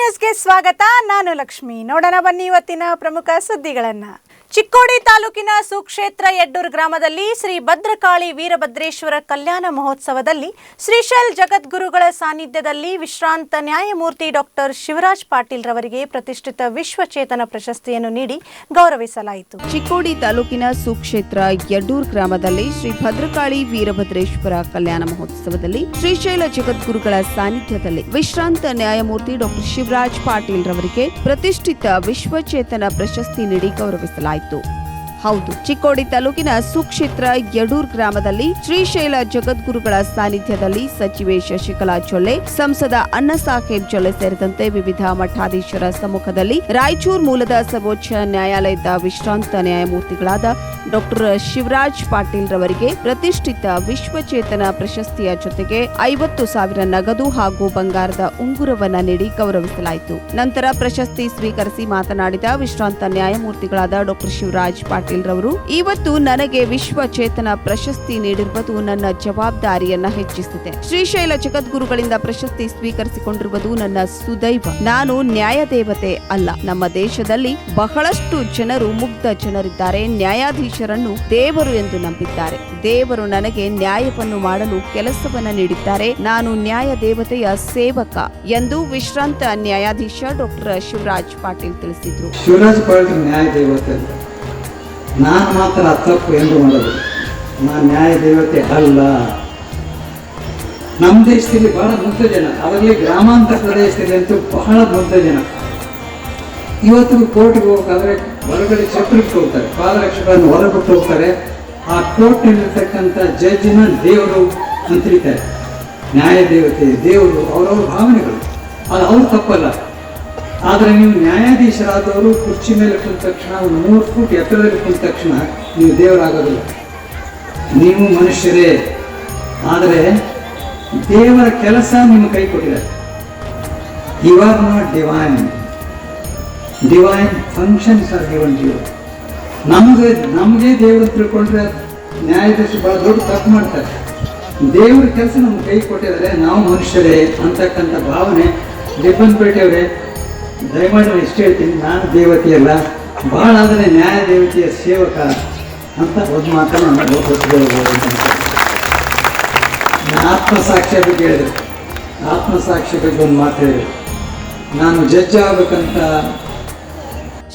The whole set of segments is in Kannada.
ನ್ಯೂಸ್ಗೆ ಸ್ವಾಗತ. ನಾನು ಲಕ್ಷ್ಮಿ. ನೋಡೋಣ ಬನ್ನಿ ಇವತ್ತಿನ ಪ್ರಮುಖ ಸುದ್ದಿಗಳನ್ನ. ಚಿಕ್ಕೋಡಿ ತಾಲೂಕಿನ ಸುಕ್ಷೇತ್ರ ಯಡ್ಡೂರು ಗ್ರಾಮದಲ್ಲಿ ಶ್ರೀ ಭದ್ರಕಾಳಿ ವೀರಭದ್ರೇಶ್ವರ ಕಲ್ಯಾಣ ಮಹೋತ್ಸವದಲ್ಲಿ ಶ್ರೀಶೈಲ್ ಜಗದ್ಗುರುಗಳ ಸಾನ್ನಿಧ್ಯದಲ್ಲಿ ವಿಶ್ರಾಂತ ನ್ಯಾಯಮೂರ್ತಿ ಡಾಕ್ಟರ್ ಶಿವರಾಜ್ ಪಾಟೀಲ್ ರವರಿಗೆ ಪ್ರತಿಷ್ಠಿತ ವಿಶ್ವಚೇತನ ಪ್ರಶಸ್ತಿಯನ್ನು ನೀಡಿ ಗೌರವಿಸಲಾಯಿತು. ಚಿಕ್ಕೋಡಿ ತಾಲೂಕಿನ ಸುಕ್ಷೇತ್ರ ಯಡ್ಡೂರು ಗ್ರಾಮದಲ್ಲಿ ಶ್ರೀ ಭದ್ರಕಾಳಿ ವೀರಭದ್ರೇಶ್ವರ ಕಲ್ಯಾಣ ಮಹೋತ್ಸವದಲ್ಲಿ ಶ್ರೀಶೈಲ ಜಗದ್ಗುರುಗಳ ಸಾನ್ನಿಧ್ಯದಲ್ಲಿ ವಿಶ್ರಾಂತ ನ್ಯಾಯಮೂರ್ತಿ ಡಾಕ್ಟರ್ ಶಿವರಾಜ್ ಪಾಟೀಲ್ ರವರಿಗೆ ಪ್ರತಿಷ್ಠಿತ ವಿಶ್ವಚೇತನ ಪ್ರಶಸ್ತಿ ನೀಡಿ ಗೌರವಿಸಲಾಯಿತು. ಹೌದು, ಚಿಕ್ಕೋಡಿ ತಾಲೂಕಿನ ಸುಕ್ಷೇತ್ರ ಯಡೂರ್ ಗ್ರಾಮದಲ್ಲಿ ಶ್ರೀಶೈಲ ಜಗದ್ಗುರುಗಳ ಸಾನ್ನಿಧ್ಯದಲ್ಲಿ ಸಚಿವೆ ಶಶಿಕಲಾ ಜೊಲ್ಲೆ, ಸಂಸದ ಅಣ್ಣಾ ಸಾಹೇಬ್ ಜೊಲ್ಲೆ ಸೇರಿದಂತೆ ವಿವಿಧ ಮಠಾಧೀಶರ ಸಮ್ಮುಖದಲ್ಲಿ ರಾಯಚೂರು ಮೂಲದ ಸರ್ವೋಚ್ಚ ನ್ಯಾಯಾಲಯದ ವಿಶ್ರಾಂತ ನ್ಯಾಯಮೂರ್ತಿಗಳಾದ ಡಾಕ್ಟರ್ ಶಿವರಾಜ್ ಪಾಟೀಲ್ ರವರಿಗೆ ಪ್ರತಿಷ್ಠಿತ ವಿಶ್ವಚೇತನ ಪ್ರಶಸ್ತಿಯ ಜೊತೆಗೆ 50,000 ನಗದು ಹಾಗೂ ಬಂಗಾರದ ಉಂಗುರವನ್ನ ನೀಡಿ ಗೌರವಿಸಲಾಯಿತು. ನಂತರ ಪ್ರಶಸ್ತಿ ಸ್ವೀಕರಿಸಿ ಮಾತನಾಡಿದ ವಿಶ್ರಾಂತ ನ್ಯಾಯಮೂರ್ತಿಗಳಾದ ಡಾಕ್ಟರ್ ಶಿವರಾಜ್ ಪಾಟೀಲ್ ರವರು, ಇವತ್ತು ನನಗೆ ವಿಶ್ವಚೇತನ ಪ್ರಶಸ್ತಿ ನೀಡಿರುವುದು ನನ್ನ ಜವಾಬ್ದಾರಿಯನ್ನ ಹೆಚ್ಚಿಸಿದೆ. ಶ್ರೀಶೈಲ ಜಗದ್ಗುರುಗಳಿಂದ ಪ್ರಶಸ್ತಿ ಸ್ವೀಕರಿಸಿಕೊಂಡಿರುವುದು ನನ್ನ ಸುದೈವ. ನಾನು ನ್ಯಾಯದೇವತೆ ಅಲ್ಲ. ನಮ್ಮ ದೇಶದಲ್ಲಿ ಬಹಳಷ್ಟು ಜನರು ಮುಗ್ಧ ಜನರಿದ್ದಾರೆ. ನ್ಯಾಯಾಧೀಶರನ್ನು ದೇವರು ಎಂದು ನಂಬಿದ್ದಾರೆ. ದೇವರು ನನಗೆ ನ್ಯಾಯವನ್ನು ಮಾಡಲು ಕೆಲಸವನ್ನ ನೀಡಿದ್ದಾರೆ. ನಾನು ನ್ಯಾಯ ದೇವತೆಯ ಸೇವಕ ಎಂದು ವಿಶ್ರಾಂತ ನ್ಯಾಯಾಧೀಶ ಡಾಕ್ಟರ್ ಶಿವರಾಜ್ ಪಾಟೀಲ್ ತಿಳಿಸಿದ್ರು. ಶಿವರಾಜ್ ಪಾಟೀಲ್ ನ್ಯಾಯ ದೇವತೆ, ನಾನು ಮಾತ್ರ ತಪ್ಪು ಎಂದು ಮಾಡೋದು. ನಾನು ನ್ಯಾಯ ದೇವತೆ ಅಲ್ಲ. ನಮ್ಮ ದೇಶದಲ್ಲಿ ಬಹಳ ಮುಗ್ಧ ಜನ, ಅದರಲ್ಲಿ ಗ್ರಾಮಾಂತರ ಪ್ರದೇಶದಲ್ಲಿ ಅಂತೂ ಬಹಳ ಮುಗ್ಧ ಜನ. ಇವತ್ತು ಕೋರ್ಟ್ಗೆ ಹೋಗಬೇಕಾದ್ರೆ ಹೊರಗಡೆ ಚಪ್ಪಲಿಟ್ಟು ಹೋಗ್ತಾರೆ, ಪಾದರಕ್ಷೆಗಳನ್ನು ಹೊರಬಿಟ್ಟು ಹೋಗ್ತಾರೆ. ಆ ಕೋರ್ಟ್ನಲ್ಲಿರ್ತಕ್ಕಂಥ ಜಡ್ಜಿನ ದೇವರು ಅಂತ ತಿಳಿತಾರೆ. ನ್ಯಾಯ ದೇವತೆ, ದೇವರು ಅವರವ್ರ ಭಾವನೆಗಳು, ಅದು ಅವ್ರು ತಪ್ಪಲ್ಲ. ಆದರೆ ನೀವು ನ್ಯಾಯಾಧೀಶರಾದವರು ಕುರ್ಚಿ ಮೇಲೆ ಕುಂತ ತಕ್ಷಣ, 3 ಫೂಟ್ ಎತ್ತರದಲ್ಲಿ ಕುಂತ ತಕ್ಷಣ ನೀವು ದೇವರಾಗೋದಿಲ್ಲ. ನೀವು ಮನುಷ್ಯರೇ. ಆದರೆ ದೇವರ ಕೆಲಸ ನಿಮ್ಮ ಕೈ ಕೊಟ್ಟಿದ್ದಾರೆ. You are not divine. Divine functions are given to you. ನಮಗೆ ದೇವರು ತಿಳ್ಕೊಂಡ್ರೆ ನ್ಯಾಯಾಧೀಶ ಭಾಳ ದೊಡ್ಡ ತಪ್ಪು ಮಾಡ್ತಾರೆ. ದೇವರ ಕೆಲಸ ನಮ್ಮ ಕೈ ಕೊಟ್ಟಿದ್ದಾರೆ, ನಾವು ಮನುಷ್ಯರೇ ಅಂತಕ್ಕಂಥ ಭಾವನೆ. ರಿಪ್ಪನ್ಪೇಟೆಯವರೇ, ದಯಮಾಡಿ ನಾನು ಇಷ್ಟು ಹೇಳ್ತೀನಿ, ನಾನು ದೇವತೆಯಲ್ಲ, ಭಾಳ ಆದರೆ ನ್ಯಾಯ ದೇವತೆಯ ಸೇವಕ ಅಂತ ಒಂದು ಮಾತನ್ನು ನಾನು ಆತ್ಮಸಾಕ್ಷ್ಯ ಬಗ್ಗೆ ಹೇಳಿದೆ. ಆತ್ಮಸಾಕ್ಷ್ಯ ಬಗ್ಗೆ ಒಂದು ಮಾತು ಹೇಳಿದೆ. ನಾನು ಜಡ್ಜ್ ಆಗಬೇಕಂತ.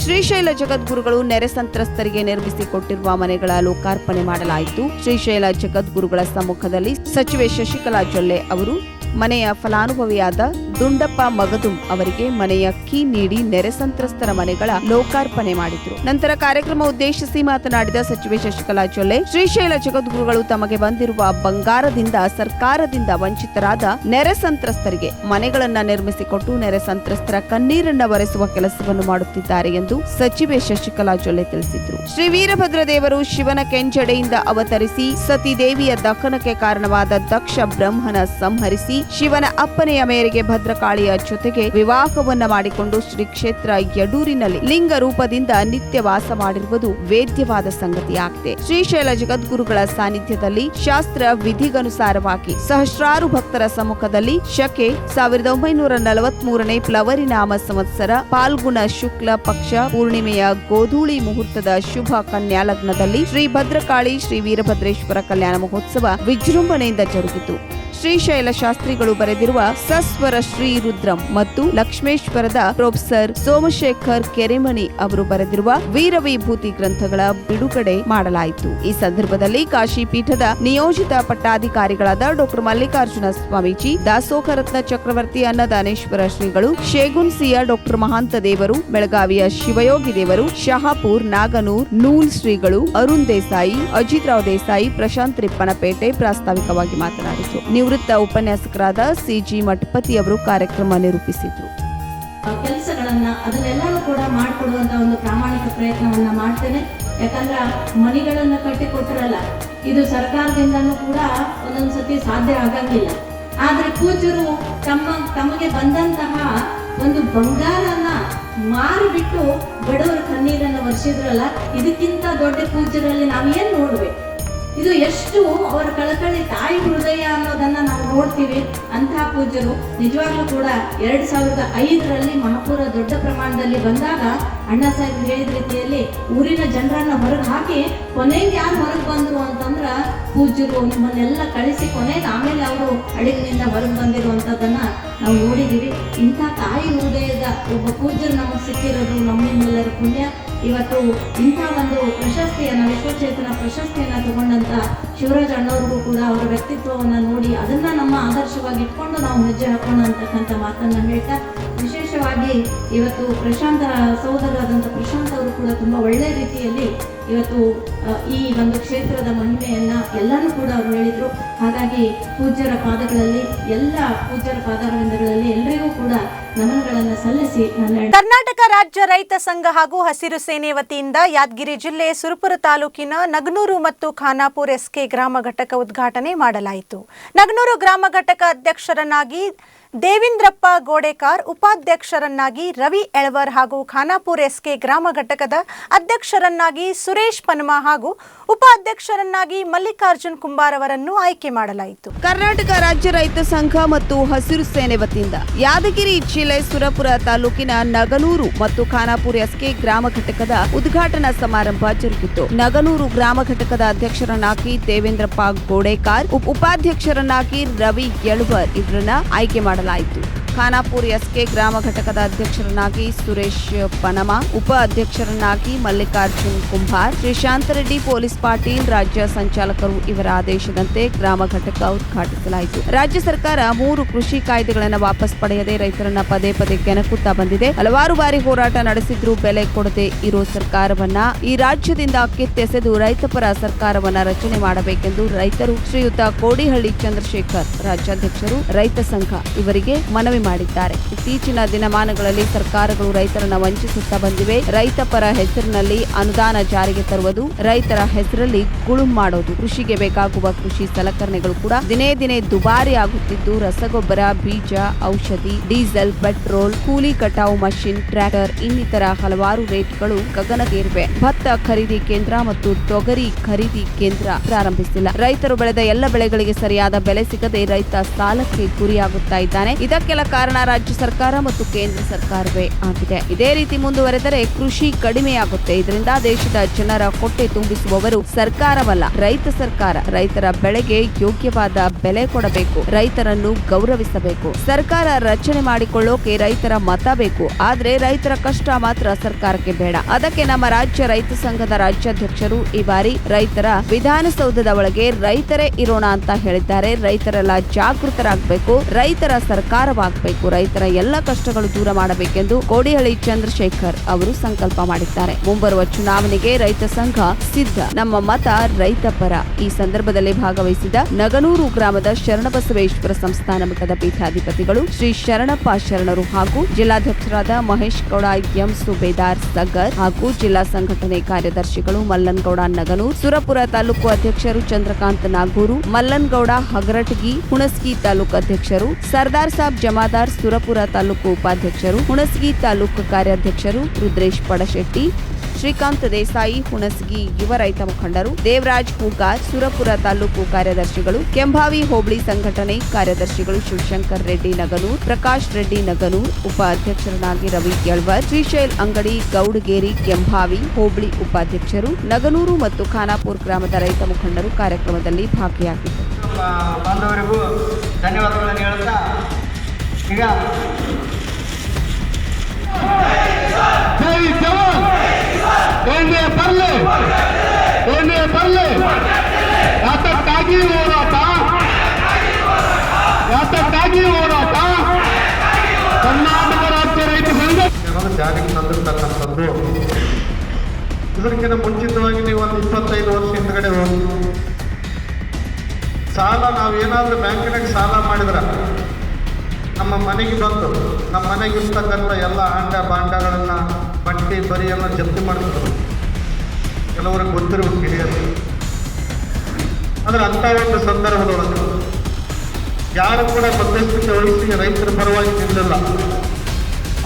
ಶ್ರೀಶೈಲ ಜಗದ್ಗುರುಗಳು ನೆರೆ ಸಂತ್ರಸ್ತರಿಗೆ ನಿರ್ಮಿಸಿಕೊಟ್ಟಿರುವ ಮನೆಗಳ ಲೋಕಾರ್ಪಣೆ ಮಾಡಲಾಯಿತು. ಶ್ರೀಶೈಲ ಜಗದ್ಗುರುಗಳ ಸಮ್ಮುಖದಲ್ಲಿ ಸಚಿವೆ ಶಶಿಕಲಾ ಜೊಲ್ಲೆ ಅವರು ಮನೆಯ ಫಲಾನುಭವಿಯಾದ ದುಂಡಪ್ಪ ಮಗದುಂ ಅವರಿಗೆ ಮನೆಯ ಕೀ ನೀಡಿ ನೆರೆ ಸಂತ್ರಸ್ತರ ಮನೆಗಳ ಲೋಕಾರ್ಪಣೆ ಮಾಡಿದ್ರು. ನಂತರ ಕಾರ್ಯಕ್ರಮ ಉದ್ದೇಶಿಸಿ ಮಾತನಾಡಿದ ಸಚಿವೆ ಶಶಿಕಲಾ ಜೊಲ್ಲೆ, ಶ್ರೀಶೈಲ ಜಗದ್ಗುರುಗಳು ತಮಗೆ ಬಂದಿರುವ ಬಂಗಾರದಿಂದ ಸರ್ಕಾರದಿಂದ ವಂಚಿತರಾದ ನೆರೆ ಸಂತ್ರಸ್ತರಿಗೆ ಮನೆಗಳನ್ನ ನಿರ್ಮಿಸಿಕೊಟ್ಟು ನೆರೆ ಸಂತ್ರಸ್ತರ ಕಣ್ಣೀರನ್ನ ಒರೆಸುವ ಕೆಲಸವನ್ನು ಮಾಡುತ್ತಿದ್ದಾರೆ ಎಂದು ಸಚಿವೆ ಶಶಿಕಲಾ ಜೊಲ್ಲೆ ತಿಳಿಸಿದ್ರು. ಶ್ರೀ ವೀರಭದ್ರ ದೇವರು ಶಿವನ ಕೆಂಜಡೆಯಿಂದ ಅವತರಿಸಿ ಸತಿದೇವಿಯ ದಹನಕ್ಕೆ ಕಾರಣವಾದ ದಕ್ಷ ಬ್ರಹ್ಮನ ಸಂಹರಿಸಿ ಶಿವನ ಅಪ್ಪನೆಯ ಮೇರೆಗೆ ಭದ್ರಕಾಳಿಯ ಜೊತೆಗೆ ವಿವಾಹವನ್ನ ಮಾಡಿಕೊಂಡು ಶ್ರೀ ಕ್ಷೇತ್ರ ಯಡೂರಿನಲ್ಲಿ ಲಿಂಗ ರೂಪದಿಂದ ನಿತ್ಯ ವಾಸ ಮಾಡಿರುವುದು ವೇದ್ಯವಾದ ಸಂಗತಿಯಾಗಿದೆ. ಶ್ರೀಶೈಲ ಜಗದ್ಗುರುಗಳ ಸಾನ್ನಿಧ್ಯದಲ್ಲಿ ಶಾಸ್ತ್ರ ವಿಧಿಗನುಸಾರವಾಗಿ ಸಹಸ್ರಾರು ಭಕ್ತರ ಸಮ್ಮುಖದಲ್ಲಿ ಶಕೆ 1943ನೇ ಪ್ಲವರಿ ನಾಮ ಸಂವತ್ಸರ ಪಾಲ್ಗುಣ ಶುಕ್ಲ ಪಕ್ಷ ಪೂರ್ಣಿಮೆಯ ಗೋಧೂಳಿ ಮುಹೂರ್ತದ ಶುಭ ಕನ್ಯಾ ಲಗ್ನದಲ್ಲಿ ಶ್ರೀ ಭದ್ರಕಾಳಿ ಶ್ರೀ ವೀರಭದ್ರೇಶ್ವರ ಕಲ್ಯಾಣ ಮಹೋತ್ಸವ ವಿಜೃಂಭಣೆಯಿಂದ ಜರುಗಿತು. ಶ್ರೀಶೈಲ ಶಾಸ್ತ್ರಿಗಳು ಬರೆದಿರುವ ಸಸ್ವರ ಶ್ರೀ ರುದ್ರಂ ಮತ್ತು ಲಕ್ಷ್ಮೇಶ್ವರದ ಪ್ರೊಫೆಸರ್ ಸೋಮಶೇಖರ್ ಕೆರೆಮಣಿ ಅವರು ಬರೆದಿರುವ ವೀರವಿಭೂತಿ ಗ್ರಂಥಗಳ ಬಿಡುಗಡೆ ಮಾಡಲಾಯಿತು. ಈ ಸಂದರ್ಭದಲ್ಲಿ ಕಾಶಿ ಪೀಠದ ನಿಯೋಜಿತ ಪಟ್ಟಾಧಿಕಾರಿಗಳಾದ ಡಾಕ್ಟರ್ ಮಲ್ಲಿಕಾರ್ಜುನ ಸ್ವಾಮೀಜಿ, ದಾಸೋಹರತ್ನ ಚಕ್ರವರ್ತಿ ಅನ್ನದಾನೇಶ್ವರ ಶ್ರೀಗಳು, ಶೇಗುನ್ಸಿಯ ಡಾಕ್ಟರ್ ಮಹಾಂತ ದೇವರು, ಬೆಳಗಾವಿಯ ಶಿವಯೋಗಿ ದೇವರು, ಶಹಾಪುರ್ ನಾಗನೂರ್ ನೂಲ್ ಶ್ರೀಗಳು, ಅರುಣ್ ದೇಸಾಯಿ, ಅಜಿತ್ ರಾವ್ ದೇಸಾಯಿ, ಪ್ರಶಾಂತ್ ರಿಪ್ಪನಪೇಟೆ ಪ್ರಾಸ್ತಾವಿಕವಾಗಿ ಮಾತನಾಡಿದರು. ನಿವೃತ್ತ ಉಪನ್ಯಾಸಕರಾದ ಸಿಜಿ ಮಠಪತಿ ಅವರು ಕಾರ್ಯಕ್ರಮ ನಿರೂಪಿಸಿದ್ರು. ಕೆಲಸಗಳನ್ನ ಅದನ್ನೆಲ್ಲರೂ ಕೂಡ ಮಾಡಿಕೊಡುವಂತ ಒಂದು ಪ್ರಾಮಾಣಿಕ ಪ್ರಯತ್ನವನ್ನ ಮಾಡ್ತೇನೆ. ಯಾಕಂದ್ರೆ ಮನೆಗಳನ್ನ ಕಟ್ಟಿಕೊಟ್ಟಿರಲ್ಲ, ಇದು ಸರ್ಕಾರದಿಂದನೂ ಕೂಡ ಒಂದೊಂದ್ಸತಿ ಸಾಧ್ಯ ಆಗಂಗಿಲ್ಲ. ಆದ್ರೆ ಪೂಜ್ಯರು ತಮಗೆ ಬಂದಂತಹ ಒಂದು ಬಂಗಾರನ ಮಾರಿಬಿಟ್ಟು ಬಡವರ ಕಣ್ಣೀರನ್ನು ವರ್ಷಿದ್ರಲ್ಲ, ಇದಕ್ಕಿಂತ ದೊಡ್ಡ ಪೂಜ್ಯರಲ್ಲಿ ನಾವೇನ್ ನೋಡ್ಬೇಕು? ಇದು ಎಷ್ಟು ಅವರ ಕಳಕಳಿ ತಾಯಿ ಹೃದಯ ಅನ್ನೋದನ್ನ ನಾವು ನೋಡ್ತೀವಿ. ಅಂತಹ ಪೂಜ್ಯರು ನಿಜವಾಗ್ಲೂ ಕೂಡ 2005ರಲ್ಲಿ ಮಹಾಪುರ ದೊಡ್ಡ ಪ್ರಮಾಣದಲ್ಲಿ ಬಂದಾಗ ಅಣ್ಣಾ ಸಾಹೇಬ್ ಹೇಳಿದ ರೀತಿಯಲ್ಲಿ ಊರಿನ ಜನರನ್ನ ಹೊರಗೆ ಹಾಕಿ ಕೊನೆಗೆ ಯಾರು ಹೊರಗೆ ಬಂದ್ರು ಅಂತಂದ್ರ ಪೂಜ್ಯರು ನಿಮ್ಮನ್ನೆಲ್ಲ ಕಳಿಸಿ ಕೊನೆಗೆ ಆಮೇಲೆ ಅವರು ಅಡಿಗಿನಿಂದ ಹೊರಗೆ ಬಂದಿರುವಂಥದ್ದನ್ನ ನಾವು ನೋಡಿದ್ದೀವಿ. ಇಂಥ ತಾಯಿ ಹೃದಯದ ಒಬ್ಬ ಪೂಜ್ಯರು ನಮಗೆ ಸಿಕ್ಕಿರೋದು ನಮ್ಮಿಂದೆಲ್ಲರ ಪುಣ್ಯ. ಇವತ್ತು ಇಂಥ ಒಂದು ಪ್ರಶಸ್ತಿಯನ್ನು ವಿಶ್ವಚೇತನ ಪ್ರಶಸ್ತಿಯನ್ನು ತಗೊಂಡಂತ ಶಿವರಾಜ್ ಅಣ್ಣವ್ರಿಗೂ ಕೂಡ ಅವರ ವ್ಯಕ್ತಿತ್ವವನ್ನು ನೋಡಿ ಅದನ್ನ ನಮ್ಮ ಆದರ್ಶವಾಗಿ ಇಟ್ಕೊಂಡು ನಾವು ಹೆಜ್ಜೆ ಹಾಕೋಣ ಅಂತಕ್ಕಂಥ ಮಾತನ್ನ ಹೇಳ್ತಾ, ವಿಶೇಷವಾಗಿ ಇವತ್ತು ಪ್ರಶಾಂತ ಸಹೋದರರಾದಂಥ ಪ್ರಶಾಂತ್ ಅವರು ಕೂಡ ತುಂಬ ಒಳ್ಳೆ ರೀತಿಯಲ್ಲಿ ಇವತ್ತು ಈ ಒಂದು ಕ್ಷೇತ್ರದ ಮಹಿಮೆಯನ್ನ ಎಲ್ಲರೂ ಕೂಡ ಅವರು ಹೇಳಿದ್ರು. ಹಾಗಾಗಿ ಪೂಜ್ಯರ ಪಾದಗಳಲ್ಲಿ ಎಲ್ಲ ಪೂಜ್ಯರ ಪಾದಗಳಿಂದಗಳಲ್ಲಿ ಎಲ್ಲರಿಗೂ ಕೂಡ ನಮನಗಳನ್ನು ಸಲ್ಲಿಸಿ ಕರ್ನಾಟಕ ರಾಜ್ಯ ರೈತ ಸಂಘ ಹಾಗೂ ಹಸಿರು ಸೇನೆ ವತಿಯಿಂದ ಯಾದಗಿರಿ ಜಿಲ್ಲೆ ಸುರಪುರ ತಾಲೂಕಿನ ನಗನೂರು ಮತ್ತು ಖಾನಾಪುರ ಎಸ್ಕೆ ಗ್ರಾಮ ಘಟಕ ಉದ್ಘಾಟನೆ ಮಾಡಲಾಯಿತು. ನಗನೂರು ಗ್ರಾಮ ಘಟಕ ಅಧ್ಯಕ್ಷರನ್ನಾಗಿ ದೇವೇಂದ್ರಪ್ಪ ಗೋಡೆಕಾರ್, ಉಪಾಧ್ಯಕ್ಷರನ್ನಾಗಿ ರವಿ ಎಳವರ್ ಹಾಗೂ ಖಾನಾಪುರ ಎಸ್ಕೆ ಗ್ರಾಮ ಘಟಕದ ಅಧ್ಯಕ್ಷರನ್ನಾಗಿ ಸುರೇಶ್ ಪನ್ಮಾ ಹಾಗೂ ಉಪಾಧ್ಯಕ್ಷರನ್ನಾಗಿ ಮಲ್ಲಿಕಾರ್ಜುನ್ ಕುಂಬಾರ್ ಅವರನ್ನು ಆಯ್ಕೆ ಮಾಡಲಾಯಿತು. ಕರ್ನಾಟಕ ರಾಜ್ಯ ರೈತ ಸಂಘ ಮತ್ತು ಹಸಿರು ಸೇನೆ ವತಿಯಿಂದ ಯಾದಗಿರಿ ಜಿಲ್ಲೆ ಸುರಪುರ ತಾಲೂಕಿನ ನಗನೂರು ಮತ್ತು ಖಾನಾಪುರ ಎಸ್ಕೆ ಗ್ರಾಮ ಘಟಕದ ಉದ್ಘಾಟನಾ ಸಮಾರಂಭ ಜರುಗಿತು. ನಗನೂರು ಗ್ರಾಮ ಘಟಕದ ಅಧ್ಯಕ್ಷರನ್ನಾಗಿ ದೇವೇಂದ್ರಪ್ಪ ಗೋಡೆಕಾರ್, ಉಪಾಧ್ಯಕ್ಷರನ್ನಾಗಿ ರವಿ ಎಳವರ್ ಇವರನ್ನ ಆಯ್ಕೆ ಮಾಡಲಾಯಿತು. ಖಾನಾಪುರ ಎಸ್ಕೆ ಗ್ರಾಮ ಘಟಕದ ಅಧ್ಯಕ್ಷರನ್ನಾಗಿ ಸುರೇಶ್ ಪನಮಾ, ಉಪ ಅಧ್ಯಕ್ಷರನ್ನಾಗಿ ಮಲ್ಲಿಕಾರ್ಜುನ್ ಕುಂಬಾರ್, ಶ್ರೀ ಶಾಂತರೆಡ್ಡಿ ಪೊಲೀಸ್ ಪಾಟೀಲ್ ರಾಜ್ಯ ಸಂಚಾಲಕರು ಇವರ ಆದೇಶದಂತೆ ಗ್ರಾಮ ಘಟಕ ಉದ್ಘಾಟಿಸಲಾಯಿತು. ರಾಜ್ಯ ಸರ್ಕಾರ 3 ಕೃಷಿ ಕಾಯ್ದೆಗಳನ್ನು ವಾಪಸ್ ಪಡೆಯದೆ ರೈತರನ್ನ ಪದೇ ಪದೇ ಕೆಣಕುತ್ತಾ ಬಂದಿದೆ. ಹಲವಾರು ಬಾರಿ ಹೋರಾಟ ನಡೆಸಿದ್ರೂ ಬೆಲೆ ಕೊಡದೆ ಇರೋ ಸರ್ಕಾರವನ್ನ ಈ ರಾಜ್ಯದಿಂದ ಕಿತ್ತೆಸೆದು ರೈತಪರ ಸರ್ಕಾರವನ್ನ ರಚನೆ ಮಾಡಬೇಕೆಂದು ರೈತರು ಶ್ರೀಯುತ ಕೋಡಿಹಳ್ಳಿ ಚಂದ್ರಶೇಖರ್ ರಾಜ್ಯಾಧ್ಯಕ್ಷರು ರೈತ ಸಂಘ ಇವರಿಗೆ ಮನವಿ ಮಾಡಿದ್ದಾರೆ. ಇತ್ತೀಚಿನ ದಿನಮಾನಗಳಲ್ಲಿ ಸರ್ಕಾರಗಳು ರೈತರನ್ನ ವಂಚಿಸುತ್ತಾ ಬಂದಿವೆ. ರೈತ ಪರ ಹೆಸರಿನಲ್ಲಿ ಅನುದಾನ ಜಾರಿಗೆ ತರುವುದು, ರೈತರ ಹೆಸರಲ್ಲಿ ಗುಳುಂ ಮಾಡೋದು, ಕೃಷಿಗೆ ಬೇಕಾಗುವ ಕೃಷಿ ಸಲಕರಣೆಗಳು ಕೂಡ ದಿನೇ ದಿನೇ ದುಬಾರಿ ಆಗುತ್ತಿದ್ದು, ರಸಗೊಬ್ಬರ, ಬೀಜ, ಔಷಧಿ, ಡೀಸೆಲ್, ಪೆಟ್ರೋಲ್, ಕೂಲಿ ಕಟಾವು ಮಷಿನ್, ಟ್ರ್ಯಾಕ್ಟರ್ ಇನ್ನಿತರ ಹಲವಾರು ರೇಟ್ಗಳು ಗಗನಕ್ಕೇರಿವೆ. ಭತ್ತ ಖರೀದಿ ಕೇಂದ್ರ ಮತ್ತು ತೊಗರಿ ಖರೀದಿ ಕೇಂದ್ರ ಪ್ರಾರಂಭಿಸಿಲ್ಲ. ರೈತರು ಬೆಳೆದ ಎಲ್ಲ ಬೆಳೆಗಳಿಗೆ ಸರಿಯಾದ ಬೆಲೆ ಸಿಗದೆ ರೈತ ಸಾಲಕ್ಕೆ ಗುರಿಯಾಗುತ್ತಾ ಇದ್ದಾನೆ. ಇದಕ್ಕೆಲ್ಲ ಕಾರಣ ರಾಜ್ಯ ಸರ್ಕಾರ ಮತ್ತು ಕೇಂದ್ರ ಸರ್ಕಾರವೇ ಆಗಿದೆ. ಇದೇ ರೀತಿ ಮುಂದುವರೆದರೆ ಕೃಷಿ ಕಡಿಮೆಯಾಗುತ್ತೆ. ಇದರಿಂದ ದೇಶದ ಜನರ ಹೊಟ್ಟೆ ತುಂಬಿಸುವವರು ಸರ್ಕಾರವಲ್ಲ, ರೈತ ಸರ್ಕಾರ. ರೈತರ ಬೆಳೆಗೆ ಯೋಗ್ಯವಾದ ಬೆಲೆ ಕೊಡಬೇಕು, ರೈತರನ್ನು ಗೌರವಿಸಬೇಕು. ಸರ್ಕಾರ ರಚನೆ ಮಾಡಿಕೊಳ್ಳೋಕೆ ರೈತರ ಮತ ಬೇಕು, ಆದ್ರೆ ರೈತರ ಕಷ್ಟ ಮಾತ್ರ ಸರ್ಕಾರಕ್ಕೆ ಬೇಡ. ಅದಕ್ಕೆ ನಮ್ಮ ರಾಜ್ಯ ರೈತ ಸಂಘದ ರಾಜ್ಯಾಧ್ಯಕ್ಷರು ಈ ಬಾರಿ ರೈತರ ವಿಧಾನಸೌಧದ ಒಳಗೆ ರೈತರೇ ಇರೋಣ ಅಂತ ಹೇಳಿದ್ದಾರೆ. ರೈತರೆಲ್ಲ ಜಾಗೃತರಾಗಬೇಕು, ರೈತರ ಸರ್ಕಾರವಾಗಬೇಕು, ರೈತರ ಎಲ್ಲ ಕಷ್ಟಗಳು ದೂರ ಮಾಡಬೇಕೆಂದು ಕೋಡಿಹಳ್ಳಿ ಚಂದ್ರಶೇಖರ್ ಅವರು ಸಂಕಲ್ಪ ಮಾಡಿದ್ದಾರೆ. ಮುಂಬರುವ ಚುನಾವಣೆಗೆ ರೈತ ಸಂಘ ಸಿದ್ಧ, ನಮ್ಮ ಮತ ರೈತ ಪರ. ಈ ಸಂದರ್ಭದಲ್ಲಿ ಭಾಗವಹಿಸಿದ ನಗನೂರು ಗ್ರಾಮದ ಶರಣಬಸವೇಶ್ವರ ಸಂಸ್ಥಾನ ಮಠದ ಪೀಠಾಧಿಪತಿಗಳು ಶ್ರೀ ಶರಣಪ್ಪ ಶರಣರು ಹಾಗೂ ಜಿಲ್ಲಾಧ್ಯಕ್ಷರಾದ ಮಹೇಶ್ ಗೌಡ ಎಂ ಸುಬೇದಾರ್ ಸಗರ್ ಹಾಗೂ ಜಿಲ್ಲಾ ಸಂಘಟನೆ ಕಾರ್ಯದರ್ಶಿಗಳು ಮಲ್ಲನಗೌಡ ನಗನೂರ್, ಸುರಪುರ ತಾಲೂಕು ಅಧ್ಯಕ್ಷರು ಚಂದ್ರಕಾಂತ್ ನಾಗೂರು, ಮಲ್ಲನಗೌಡ ಹಗರಟಗಿ, ಹುಣಸಗಿ ತಾಲೂಕು ಅಧ್ಯಕ್ಷರು ಸರ್ದಾರ್ ಸಾಬ್ ಜಮಾದಾರ್, ಸುರಪುರ ತಾಲೂಕು ಉಪಾಧ್ಯಕ್ಷರು, ಹುಣಸಗಿ ತಾಲೂಕು ಕಾರ್ಯಾಧ್ಯಕ್ಷರು ರುದ್ರೇಶ್ ಪಡಶೆಟ್ಟಿ, ಶ್ರೀಕಾಂತ್ ದೇಸಾಯಿ, ಹುಣಸಗಿ ಯುವ ರೈತ ಮುಖಂಡರು, ದೇವರಾಜ್ ಹೂಗಾರ್, ಸುರಪುರ ತಾಲೂಕು ಕಾರ್ಯದರ್ಶಿಗಳು, ಕೆಂಭಾವಿ ಹೋಬಳಿ ಸಂಘಟನೆ ಕಾರ್ಯದರ್ಶಿಗಳು ಶಿವಶಂಕರ್ ರೆಡ್ಡಿ ನಗನೂರ್, ಪ್ರಕಾಶ್ ರೆಡ್ಡಿ ನಗನೂರ್, ಉಪ ಅಧ್ಯಕ್ಷರನ್ನಾಗಿ ರವಿ ಎಳವರ್, ಶ್ರೀಶೈಲ್ ಅಂಗಡಿ, ಗೌಡಗೇರಿ, ಕೆಂಭಾವಿ ಹೋಬಳಿ ಉಪಾಧ್ಯಕ್ಷರು, ನಗನೂರು ಮತ್ತು ಖಾನಾಪುರ ಗ್ರಾಮದ ರೈತ ಮುಖಂಡರು ಕಾರ್ಯಕ್ರಮದಲ್ಲಿ ಭಾಗಿಯಾಗಿದ್ದರು. ಬಾಂಧವರಿಗೂ ಧನ್ಯವಾದಗಳನ್ನು ಹೇಳ್ತಾ ಈಗ ಯಾತಕ್ಕಾಗಿ ಹೋರಾಟ, ಯಾತಕ್ಕಾಗಿ ಹೋರಾಟ, ಕರ್ನಾಟಕ ರಾಜ್ಯ ರೈತ ಸಂಘ ಜಾರಿಗೆ ತಂದಿರ್ತಕ್ಕಂಥದ್ದು. ಇದಕ್ಕಿಂತ ಮುಂಚಿತವಾಗಿ ನೀವು ಒಂದು 25 ವರ್ಷ ಹಿಂದ್ಗಡೆ ಹೋಗಿ ಸಾಲ, ನಾವೇನಾದರೂ ಬ್ಯಾಂಕಿನಾಗ ಸಾಲ ಮಾಡಿದ್ರೆ ನಮ್ಮ ಮನೆಗೆ ಬಂದು ನಮ್ಮ ಮನೆಗಿರ್ತಕ್ಕಂಥ ಎಲ್ಲ ಆಂಡ ಬಾಂಡಗಳನ್ನು ಬಟ್ಟೆ ಬರಿಯನ್ನು ಜಪ್ತಿ ಮಾಡ್ತಿದ್ರು. ಕೆಲವರಿಗೆ ಗೊತ್ತಿರಬೇಕು ಹಿರಿಯರು. ಆದರೆ ಅಂಥ ಒಂದು ಸಂದರ್ಭದೊಳಗೆ ಯಾರು ಕೂಡ ಮಧ್ಯಸ್ಥಿಕೆ ವಹಿಸಿ ರೈತರ ಪರವಾಗಿ ನಿಲ್ಲಲ್ಲ.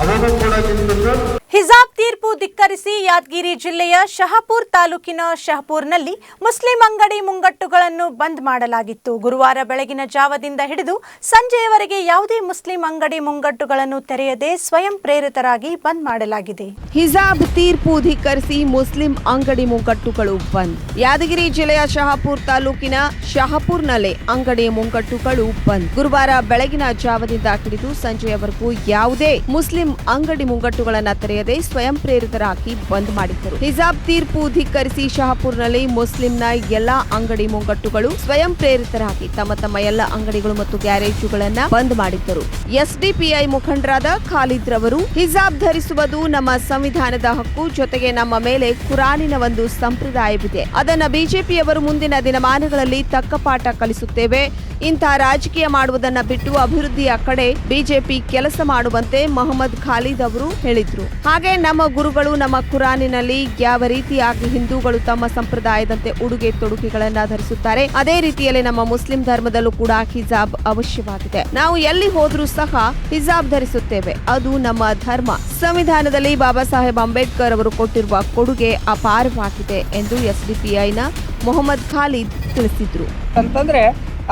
ಅವಾಗ ಕೂಡ ನಿಂತಿದ್ದು ಹಿಜಾಬ್ ತೀರ್ಪು ತೀರ್ಪು ಧಿಕ್ಕರಿಸಿ ಯಾದಗಿರಿ ಜಿಲ್ಲೆಯ ಶಹಾಪುರ ತಾಲೂಕಿನ ಶಹಪುರ್ನಲ್ಲಿ ಮುಸ್ಲಿಂ ಅಂಗಡಿ ಮುಂಗಟ್ಟುಗಳನ್ನು ಬಂದ್ ಮಾಡಲಾಗಿತ್ತು. ಗುರುವಾರ ಬೆಳಗಿನ ಜಾವದಿಂದ ಹಿಡಿದು ಸಂಜೆಯವರೆಗೆ ಯಾವುದೇ ಮುಸ್ಲಿಂ ಅಂಗಡಿ ಮುಂಗಟ್ಟುಗಳನ್ನು ತೆರೆಯದೆ ಸ್ವಯಂ ಪ್ರೇರಿತರಾಗಿ ಬಂದ್ ಮಾಡಲಾಗಿದೆ. ಹಿಜಾಬ್ ತೀರ್ಪು ಧಿಕ್ಕರಿಸಿ ಮುಸ್ಲಿಂ ಅಂಗಡಿ ಮುಂಗಟ್ಟುಗಳು ಬಂದ್. ಯಾದಗಿರಿ ಜಿಲ್ಲೆಯ ಶಹಾಪುರ ತಾಲೂಕಿನ ಶಹಪುರ್ನಲ್ಲಿ ಅಂಗಡಿ ಮುಂಗಟ್ಟುಗಳು ಬಂದ್. ಗುರುವಾರ ಬೆಳಗಿನ ಜಾವದಿಂದ ಹಿಡಿದು ಸಂಜೆಯವರೆಗೂ ಯಾವುದೇ ಮುಸ್ಲಿಂ ಅಂಗಡಿ ಮುಂಗಟ್ಟುಗಳನ್ನು ತೆರೆಯದೆ ಸ್ವಯಂ ಪ್ರೇರಿತರಾಗಿ ಬಂದ್ ಮಾಡಿದ್ದರು. ಹಿಜಾಬ್ ತೀರ್ಪು ಧಿಕ್ಕರಿಸಿ ಶಹಾಪುರ್ನಲ್ಲಿ ಮುಸ್ಲಿಂನ ಎಲ್ಲಾ ಅಂಗಡಿ ಮುಂಗಟ್ಟುಗಳು ಸ್ವಯಂ ಪ್ರೇರಿತರಾಗಿ ತಮ್ಮ ಎಲ್ಲ ಅಂಗಡಿಗಳು ಮತ್ತು ಗ್ಯಾರೇಜುಗಳನ್ನ ಬಂದ್ ಮಾಡಿದ್ದರು. ಎಸ್ಡಿಪಿಐ ಮುಖಂಡರಾದ ಖಾಲಿದ್ ರವರು ಹಿಜಾಬ್ ಧರಿಸುವುದು ನಮ್ಮ ಸಂವಿಧಾನದ ಹಕ್ಕು, ಜೊತೆಗೆ ನಮ್ಮ ಮೇಲೆ ಕುರಾನಿನ ಒಂದು ಸಂಪ್ರದಾಯವಿದೆ, ಅದನ್ನ ಬಿಜೆಪಿಯವರು ಮುಂದಿನ ದಿನಮಾನಗಳಲ್ಲಿ ತಕ್ಕ ಪಾಠ ಕಲಿಸುತ್ತೇವೆ. ಇಂಥ ರಾಜಕೀಯ ಮಾಡುವುದನ್ನ ಬಿಟ್ಟು ಅಭಿವೃದ್ಧಿಯ ಕಡೆ ಬಿಜೆಪಿ ಕೆಲಸ ಮಾಡುವಂತೆ ಮೊಹಮ್ಮದ್ ಖಾಲಿದ್ ಅವರು ಹೇಳಿದ್ರು. ಹಾಗೆ ನಮ್ಮ ಗುರುಗಳು ನಮ್ಮ ಕುರಾನಿನಲ್ಲಿ ಯಾವ ರೀತಿಯಾಗಿ ಹಿಂದೂಗಳು ತಮ್ಮ ಸಂಪ್ರದಾಯದಂತೆ ಉಡುಗೆ ತೊಡುಗೆಗಳನ್ನ ಧರಿಸುತ್ತಾರೆ, ಅದೇ ರೀತಿಯಲ್ಲಿ ನಮ್ಮ ಮುಸ್ಲಿಂ ಧರ್ಮದಲ್ಲೂ ಕೂಡ ಹಿಜಾಬ್ ಅವಶ್ಯವಾಗಿದೆ. ನಾವು ಎಲ್ಲಿ ಹೋದ್ರೂ ಸಹ ಹಿಜಾಬ್ ಧರಿಸುತ್ತೇವೆ, ಅದು ನಮ್ಮ ಧರ್ಮ. ಸಂವಿಧಾನದಲ್ಲಿ ಬಾಬಾ ಸಾಹೇಬ್ ಅಂಬೇಡ್ಕರ್ ಅವರು ಕೊಟ್ಟಿರುವ ಕೊಡುಗೆ ಅಪಾರವಾಗಿದೆ ಎಂದು ಎಸ್ಡಿಪಿಐನ ಮೊಹಮ್ಮದ್ ಖಾಲಿದ್ ತಿಳಿಸಿದ್ರು. ಅಂತಂದ್ರೆ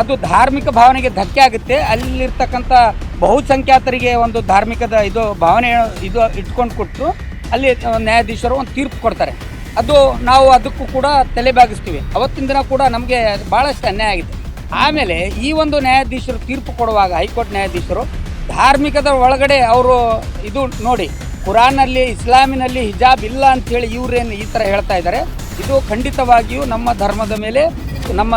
ಅದು ಧಾರ್ಮಿಕ ಭಾವನೆಗೆ ಧಕ್ಕೆ ಆಗುತ್ತೆ. ಅಲ್ಲಿರ್ತಕ್ಕಂಥ ಬಹುಸಂಖ್ಯಾತರಿಗೆ ಒಂದು ಧಾರ್ಮಿಕದ ಇದು ಭಾವನೆ ಇದು ಇಟ್ಕೊಂಡು ಕೊಟ್ಟು ಅಲ್ಲಿ ನ್ಯಾಯಾಧೀಶರು ಒಂದು ತೀರ್ಪು ಕೊಡ್ತಾರೆ. ಅದು ನಾವು ಅದಕ್ಕೂ ಕೂಡ ತಲೆಬಾಗಿಸ್ತೀವಿ. ಅವತ್ತಿನ ದಿನ ಕೂಡ ನಮಗೆ ಭಾಳಷ್ಟು ಅನ್ಯಾಯ ಆಗಿದೆ. ಆಮೇಲೆ ಈ ಒಂದು ನ್ಯಾಯಾಧೀಶರು ತೀರ್ಪು ಕೊಡುವಾಗ ಹೈಕೋರ್ಟ್ ನ್ಯಾಯಾಧೀಶರು ಧಾರ್ಮಿಕದ ಒಳಗಡೆ ಅವರು ಇದು ನೋಡಿ ಕುರಾನ್ನಲ್ಲಿ ಇಸ್ಲಾಮಿನಲ್ಲಿ ಹಿಜಾಬ್ ಇಲ್ಲ ಅಂಥೇಳಿ ಇವ್ರೇನು ಈ ಥರ ಹೇಳ್ತಾ ಇದ್ದಾರೆ. ಇದು ಖಂಡಿತವಾಗಿಯೂ ನಮ್ಮ ಧರ್ಮದ ಮೇಲೆ ನಮ್ಮ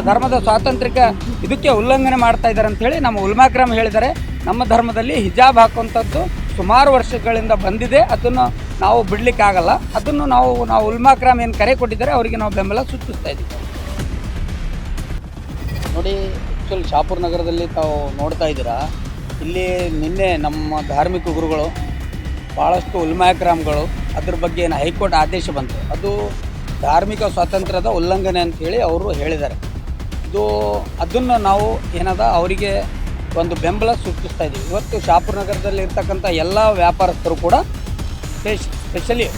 ಧರ್ಮದ ಸ್ವಾತಂತ್ರ್ಯಕ್ಕೆ ಇದಕ್ಕೆ ಉಲ್ಲಂಘನೆ ಮಾಡ್ತಾ ಇದ್ದಾರೆ ಅಂಥೇಳಿ ನಮ್ಮ ಉಲ್ಮಾಕ್ರಮ್ ಹೇಳಿದ್ದಾರೆ. ನಮ್ಮ ಧರ್ಮದಲ್ಲಿ ಹಿಜಾಬ್ ಹಾಕುವಂಥದ್ದು ಸುಮಾರು ವರ್ಷಗಳಿಂದ ಬಂದಿದೆ, ಅದನ್ನು ನಾವು ಬಿಡಲಿಕ್ಕಾಗಲ್ಲ. ಅದನ್ನು ನಾವು ಉಲ್ಮಾಕ್ರಮ್ ಏನು ಕರೆ ಕೊಟ್ಟಿದ್ದಾರೆ ಅವರಿಗೆ ನಾವು ಬೆಂಬಲ ಸೂಚಿಸ್ತಾ ಇದ್ದೀವಿ. ನೋಡಿ, ಆ್ಯಕ್ಚುಲಿ ಶಹಾಪುರ ನಗರದಲ್ಲಿ ತಾವು ನೋಡ್ತಾ ಇದ್ದೀರಾ, ಇಲ್ಲಿ ನಿನ್ನೆ ನಮ್ಮ ಧಾರ್ಮಿಕ ಗುರುಗಳು ಭಾಳಷ್ಟು ಉಲ್ಮಾಕ್ರಾಮ್ಗಳು ಅದ್ರ ಬಗ್ಗೆ ಏನು ಹೈಕೋರ್ಟ್ ಆದೇಶ ಬಂತು, ಅದು ಧಾರ್ಮಿಕ ಸ್ವಾತಂತ್ರ್ಯದ ಉಲ್ಲಂಘನೆ ಅಂಥೇಳಿ ಅವರು ಹೇಳಿದ್ದಾರೆ. ಅದನ್ನು ನಾವು ಅವರಿಗೆ ಒಂದು ಬೆಂಬಲ ಸೂಚಿಸ್ತಾ ಇದ್ದೀವಿ. ಇವತ್ತು ಶಹಾಪುರ ನಗರದಲ್ಲಿ ಇರ್ತಕ್ಕಂಥ ಎಲ್ಲ ವ್ಯಾಪಾರಸ್ಥರು ಕೂಡ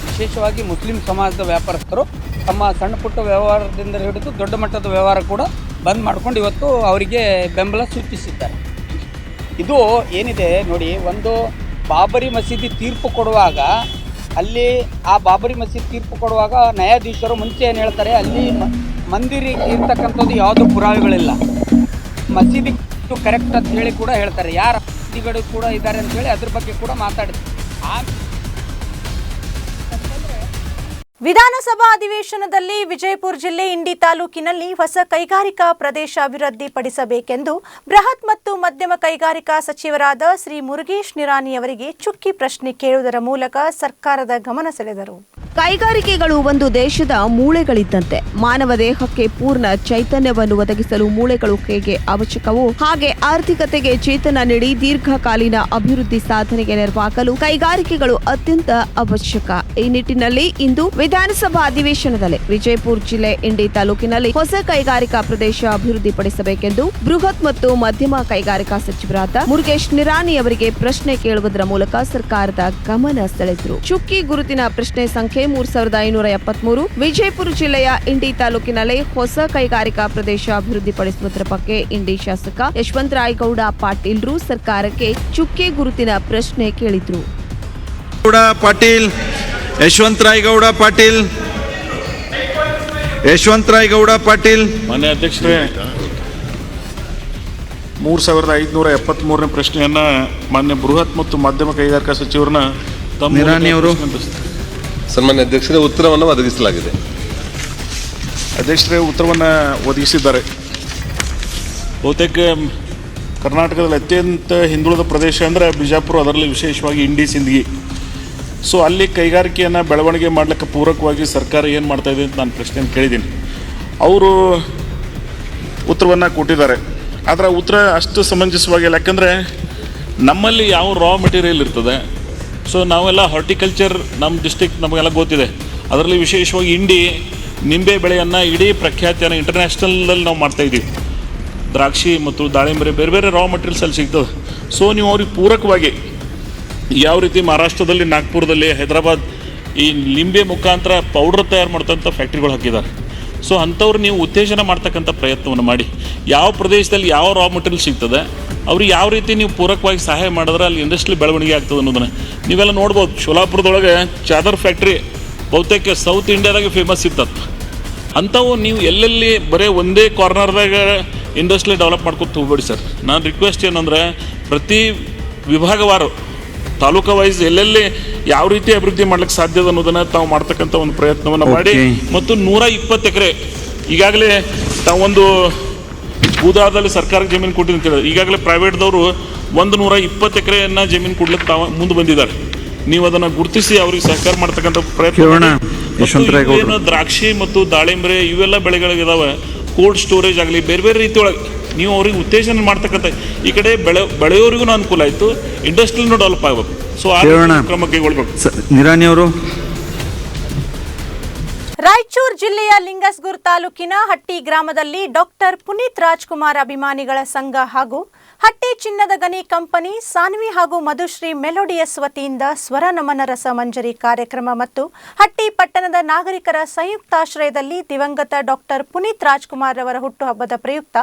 ವಿಶೇಷವಾಗಿ ಮುಸ್ಲಿಂ ಸಮಾಜದ ವ್ಯಾಪಾರಸ್ಥರು ತಮ್ಮ ಸಣ್ಣ ಪುಟ್ಟ ವ್ಯವಹಾರದಿಂದ ಹಿಡಿದು ದೊಡ್ಡ ಮಟ್ಟದ ವ್ಯವಹಾರ ಕೂಡ ಬಂದ್ ಮಾಡ್ಕೊಂಡು ಇವತ್ತು ಅವರಿಗೆ ಬೆಂಬಲ ಸೂಚಿಸಿದ್ದಾರೆ. ಇದು ಏನಿದೆ ನೋಡಿ, ಒಂದು ಬಾಬರಿ ಮಸೀದಿ ತೀರ್ಪು ಕೊಡುವಾಗ ಅಲ್ಲಿ ಆ ಬಾಬರಿ ಮಸೀದಿ ತೀರ್ಪು ಕೊಡುವಾಗ ನ್ಯಾಯಾಧೀಶರು ಮುಂಚೆ ಏನು ಹೇಳ್ತಾರೆ, ಅಲ್ಲಿ ಮಂದಿರ ಇರ್ತಕ್ಕಂಥದ್ದು ಯಾವುದೂ ಪುರಾವೆಗಳಿಲ್ಲ, ಮಸೀದಿ ಕರೆಕ್ಟ್ ಅಂತ ಹೇಳಿ ಕೂಡ ಹೇಳ್ತಾರೆ. ಯಾರ ಮಸೀದಿಗಳು ಕೂಡ ಇದ್ದಾರೆ ಅಂತ ಹೇಳಿ ಅದ್ರ ಬಗ್ಗೆ ಕೂಡ ಮಾತಾಡ್ತಾರೆ. ವಿಧಾನಸಭಾ ಅಧಿವೇಶನದಲ್ಲಿ ವಿಜಯಪುರ ಜಿಲ್ಲೆ ಇಂಡಿ ತಾಲೂಕಿನಲ್ಲಿ ಹೊಸ ಕೈಗಾರಿಕಾ ಪ್ರದೇಶ ಅಭಿವೃದ್ಧಿಪಡಿಸಬೇಕೆಂದು ಬೃಹತ್ ಮತ್ತು ಮಧ್ಯಮ ಕೈಗಾರಿಕಾ ಸಚಿವರಾದ ಶ್ರೀ ಮುರುಗೇಶ್ ನಿರಾಣಿಯವರಿಗೆ ಚುಕ್ಕಿ ಪ್ರಶ್ನೆ ಕೇಳುವುದರ ಮೂಲಕ ಸರ್ಕಾರದ ಗಮನ ಸೆಳೆದರು. ಕೈಗಾರಿಕೆಗಳು ಒಂದು ದೇಶದ ಮೂಳೆಗಳಿದ್ದಂತೆ. ಮಾನವ ದೇಹಕ್ಕೆ ಪೂರ್ಣ ಚೈತನ್ಯವನ್ನು ಒದಗಿಸಲು ಮೂಳೆಗಳು ಹೇಗೆ ಅವಶ್ಯಕವೋ ಹಾಗೆ ಆರ್ಥಿಕತೆಗೆ ಚೇತನ ನೀಡಿ ದೀರ್ಘಕಾಲೀನ ಅಭಿವೃದ್ಧಿ ಸಾಧನೆಗೆ ನೆರವಾಗಲು ಕೈಗಾರಿಕೆಗಳು ಅತ್ಯಂತ ಅವಶ್ಯಕ. ಈ ನಿಟ್ಟಿನಲ್ಲಿ ಇಂದು ವಿಧಾನಸಭಾ ಅಧಿವೇಶನದಲ್ಲಿ ವಿಜಯಪುರ ಜಿಲ್ಲೆ ಇಂಡಿ ತಾಲೂಕಿನಲ್ಲಿ ಹೊಸ ಕೈಗಾರಿಕಾ ಪ್ರದೇಶ ಅಭಿವೃದ್ಧಿಪಡಿಸಬೇಕೆಂದು ಬೃಹತ್ ಮತ್ತು ಮಧ್ಯಮ ಕೈಗಾರಿಕಾ ಸಚಿವರಾದ ಮುರುಗೇಶ್ ನಿರಾಣಿ ಅವರಿಗೆ ಪ್ರಶ್ನೆ ಕೇಳುವುದರ ಮೂಲಕ ಸರ್ಕಾರದ ಗಮನ ಸೆಳೆದರು. ಚುಕ್ಕಿ ಗುರುತಿನ ಪ್ರಶ್ನೆ ಸಂಖ್ಯೆ 3573. ವಿಜಯಪುರ ಜಿಲ್ಲೆಯ ಇಂಡಿ ತಾಲೂಕಿನಲ್ಲಿ ಹೊಸ ಕೈಗಾರಿಕಾ ಪ್ರದೇಶ ಅಭಿವೃದ್ಧಿಪಡಿಸುವುದರ ಬಗ್ಗೆ ಇಂಡಿ ಶಾಸಕ ಯಶವಂತರಾಯಗೌಡ ಪಾಟೀಲ್ರು ಸರ್ಕಾರಕ್ಕೆ ಚುಕ್ಕೆ ಗುರುತಿನ ಪ್ರಶ್ನೆ ಕೇಳಿದ್ರು. ಯಶವಂತರಾಯಗೌಡ ಪಾಟೀಲ್ ಮಾನ್ಯ ಅಧ್ಯಕ್ಷರೇ, 3573ನೇ ಪ್ರಶ್ನೆಯನ್ನ ಮಾನ್ಯ ಬೃಹತ್ ಮತ್ತು ಮಧ್ಯಮ ಕೈಗಾರಿಕಾ ಸಚಿವರನ್ನ ನಿರಾಣಿ ಅವರು ಸನ್ಮಾನ್ಯ ಅಧ್ಯಕ್ಷರೇ ಉತ್ತರವನ್ನು ಒದಗಿಸಲಾಗಿದೆ. ಅಧ್ಯಕ್ಷರೇ ಉತ್ತರವನ್ನು ಒದಗಿಸಿದ್ದಾರೆ. ಬಹುತೇಕ ಕರ್ನಾಟಕದಲ್ಲಿ ಅತ್ಯಂತ ಹಿಂದುಳಿದ ಪ್ರದೇಶ ಅಂದರೆ ಬಿಜಾಪುರ, ಅದರಲ್ಲಿ ವಿಶೇಷವಾಗಿ ಇಂಡಿ ಸಿಂದಗಿ. ಸೊ ಅಲ್ಲಿ ಕೈಗಾರಿಕೆಯನ್ನು ಬೆಳವಣಿಗೆ ಮಾಡಲಿಕ್ಕೆ ಪೂರಕವಾಗಿ ಸರ್ಕಾರ ಏನು ಮಾಡ್ತಾ ಇದೆ ಅಂತ ನಾನು ಪ್ರಶ್ನೆಯನ್ನು ಕೇಳಿದ್ದೀನಿ. ಅವರು ಉತ್ತರವನ್ನು ಕೊಟ್ಟಿದ್ದಾರೆ. ಆದರೆ ಉತ್ತರ ಅಷ್ಟು ಸಮಂಜಸವಾಗಿಲ್ಲ. ಯಾಕಂದರೆ ನಮ್ಮಲ್ಲಿ ಯಾವ ರಾ ಮೆಟೀರಿಯಲ್ ಇರ್ತದೆ, ಸೊ ನಾವೆಲ್ಲ ಹಾರ್ಟಿಕಲ್ಚರ್ ನಮ್ಮ ಡಿಸ್ಟಿಕ್ ನಮಗೆಲ್ಲ ಗೊತ್ತಿದೆ. ಅದರಲ್ಲಿ ವಿಶೇಷವಾಗಿ ಇಂಡಿ ನಿಂಬೆ ಬೆಳೆಯನ್ನು ಇಡೀ ಪ್ರಖ್ಯಾತಿಯನ್ನು ಇಂಟರ್ನ್ಯಾಷನಲಲ್ಲಿ ನಾವು ಮಾಡ್ತಾಯಿದ್ದೀವಿ. ದ್ರಾಕ್ಷಿ ಮತ್ತು ದಾಳಿಂಬೆ ಬೇರೆ ಬೇರೆ ರಾ ಮೆಟೀರಿಯಲ್ಸ್ ಅಲ್ಲಿ ಸಿಗ್ತದೆ. ಸೊ ನೀವು ಅವ್ರಿಗೆ ಪೂರಕವಾಗಿ ಯಾವ ರೀತಿ ಮಹಾರಾಷ್ಟ್ರದಲ್ಲಿ, ನಾಗ್ಪುರದಲ್ಲಿ, ಹೈದರಾಬಾದ್ ಈ ಲಿಂಬೆ ಮುಖಾಂತರ ಪೌಡ್ರ್ ತಯಾರು ಮಾಡ್ತಕ್ಕಂಥ ಫ್ಯಾಕ್ಟ್ರಿಗಳು ಹಾಕಿದ್ದಾರೆ. ಸೊ ಅಂಥವ್ರು ನೀವು ಉತ್ತೇಜನ ಮಾಡ್ತಕ್ಕಂಥ ಪ್ರಯತ್ನವನ್ನು ಮಾಡಿ, ಯಾವ ಪ್ರದೇಶದಲ್ಲಿ ಯಾವ ರಾ ಮೆಟೀರಿಯಲ್ ಸಿಗ್ತದೆ ಅವ್ರಿಗೆ ಯಾವ ರೀತಿ ನೀವು ಪೂರಕವಾಗಿ ಸಹಾಯ ಮಾಡಿದ್ರೆ ಅಲ್ಲಿ ಇಂಡಸ್ಟ್ರಿ ಬೆಳವಣಿಗೆ ಆಗ್ತದೆ ಅನ್ನೋದನ್ನು ನೀವೆಲ್ಲ ನೋಡ್ಬೋದು. ಶೋಲಾಪುರದೊಳಗೆ ಚಾದರ್ ಫ್ಯಾಕ್ಟ್ರಿ ಬಹುತೇಕ ಸೌತ್ ಇಂಡಿಯಾದಾಗೆ ಫೇಮಸ್ ಇರ್ತದೆ. ಅಂಥವು ನೀವು ಎಲ್ಲೆಲ್ಲಿ ಬರೀ ಒಂದೇ ಕಾರ್ನರ್ದಾಗ ಇಂಡಸ್ಟ್ರಿ ಡೆವಲಪ್ ಮಾಡ್ಕೊತ ಹೋಗ್ಬೇಡಿ ಸರ್. ನಾನು ರಿಕ್ವೆಸ್ಟ್ ಏನಂದರೆ ಪ್ರತಿ ವಿಭಾಗವಾರು ತಾಲೂಕು ವೈಸ್ ಎಲ್ಲೆಲ್ಲಿ ಯಾವ ರೀತಿ ಅಭಿವೃದ್ಧಿ ಮಾಡ್ಲಿಕ್ಕೆ ಸಾಧ್ಯ ಅನ್ನೋದನ್ನು ತಾವು ಮಾಡ್ತಕ್ಕಂಥ ಒಂದು ಪ್ರಯತ್ನವನ್ನು ಮಾಡಿ, ಮತ್ತು 120 ಎಕರೆ ಈಗಾಗಲೇ ತಾವೊಂದು ಭೂದಾಳದಲ್ಲಿ ಸರ್ಕಾರಕ್ಕೆ ಜಮೀನು ಕೊಟ್ಟಿದ್ದು ಅಂತ ಹೇಳಿದ್ರೆ, ಈಗಾಗಲೇ ಪ್ರೈವೇಟ್ದವರು 120 ಎಕರೆಯನ್ನು ಜಮೀನು ಕೊಡ್ಲಿಕ್ಕೆ ತಾವು ಮುಂದೆ ಬಂದಿದ್ದಾರೆ. ನೀವು ಅದನ್ನು ಗುರುತಿಸಿ ಅವ್ರಿಗೆ ಸಹಕಾರ ಮಾಡ್ತಕ್ಕಂಥ ಪ್ರಯತ್ನ. ದ್ರಾಕ್ಷಿ ಮತ್ತು ದಾಳಿಂಬೆ ಇವೆಲ್ಲ ಬೆಳೆಗಳಿದಾವೆ, ಕೋಲ್ಡ್ ಸ್ಟೋರೇಜ್ ಆಗಲಿ ಬೇರೆ ಬೇರೆ ರೀತಿಯೊಳಗೆ ನೀವು ಅವ್ರಿಗೆ ಉತ್ತೇಜನ ಮಾಡ್ತಕ್ಕಂಥ ಈ ಕಡೆ ಬೆಳೆಯೋರಿಗೂ ಅನುಕೂಲ ಆಯಿತು, ಇಂಡಸ್ಟ್ರಿನೂ ಡೆವಲಪ್ ಆಗಬೇಕು. ಸೊ ಆ ಕ್ರಮ ಕೈಗೊಳ್ಬೇಕು. ನಿರಾಣಿ ಅವರು ರಾಯಚೂರು ಜಿಲ್ಲೆಯ ಲಿಂಗಸ್ಗೂರು ತಾಲೂಕಿನ ಹಟ್ಟಿ ಗ್ರಾಮದಲ್ಲಿ ಡಾಕ್ಟರ್ ಪುನೀತ್ ರಾಜ್ಕುಮಾರ್ ಅಭಿಮಾನಿಗಳ ಸಂಘ ಹಾಗೂ ಹಟ್ಟಿ ಚಿನ್ನದ ಗಣಿ ಕಂಪನಿ, ಸಾನ್ವಿ ಹಾಗೂ ಮಧುಶ್ರೀ ಮೆಲೋಡಿಯಸ್ ವತಿಯಿಂದ ಸ್ವರ ನಮನ ರಸ ಮಂಜರಿ ಕಾರ್ಯಕ್ರಮ ಮತ್ತು ಹಟ್ಟಿ ಪಟ್ಟಣದ ನಾಗರಿಕರ ಸಂಯುಕ್ತಾಶ್ರಯದಲ್ಲಿ ದಿವಂಗತ ಡಾಕ್ಟರ್ ಪುನೀತ್ ರಾಜ್ಕುಮಾರ್ ಅವರ ಹುಟ್ಟುಹಬ್ಬದ ಪ್ರಯುಕ್ತ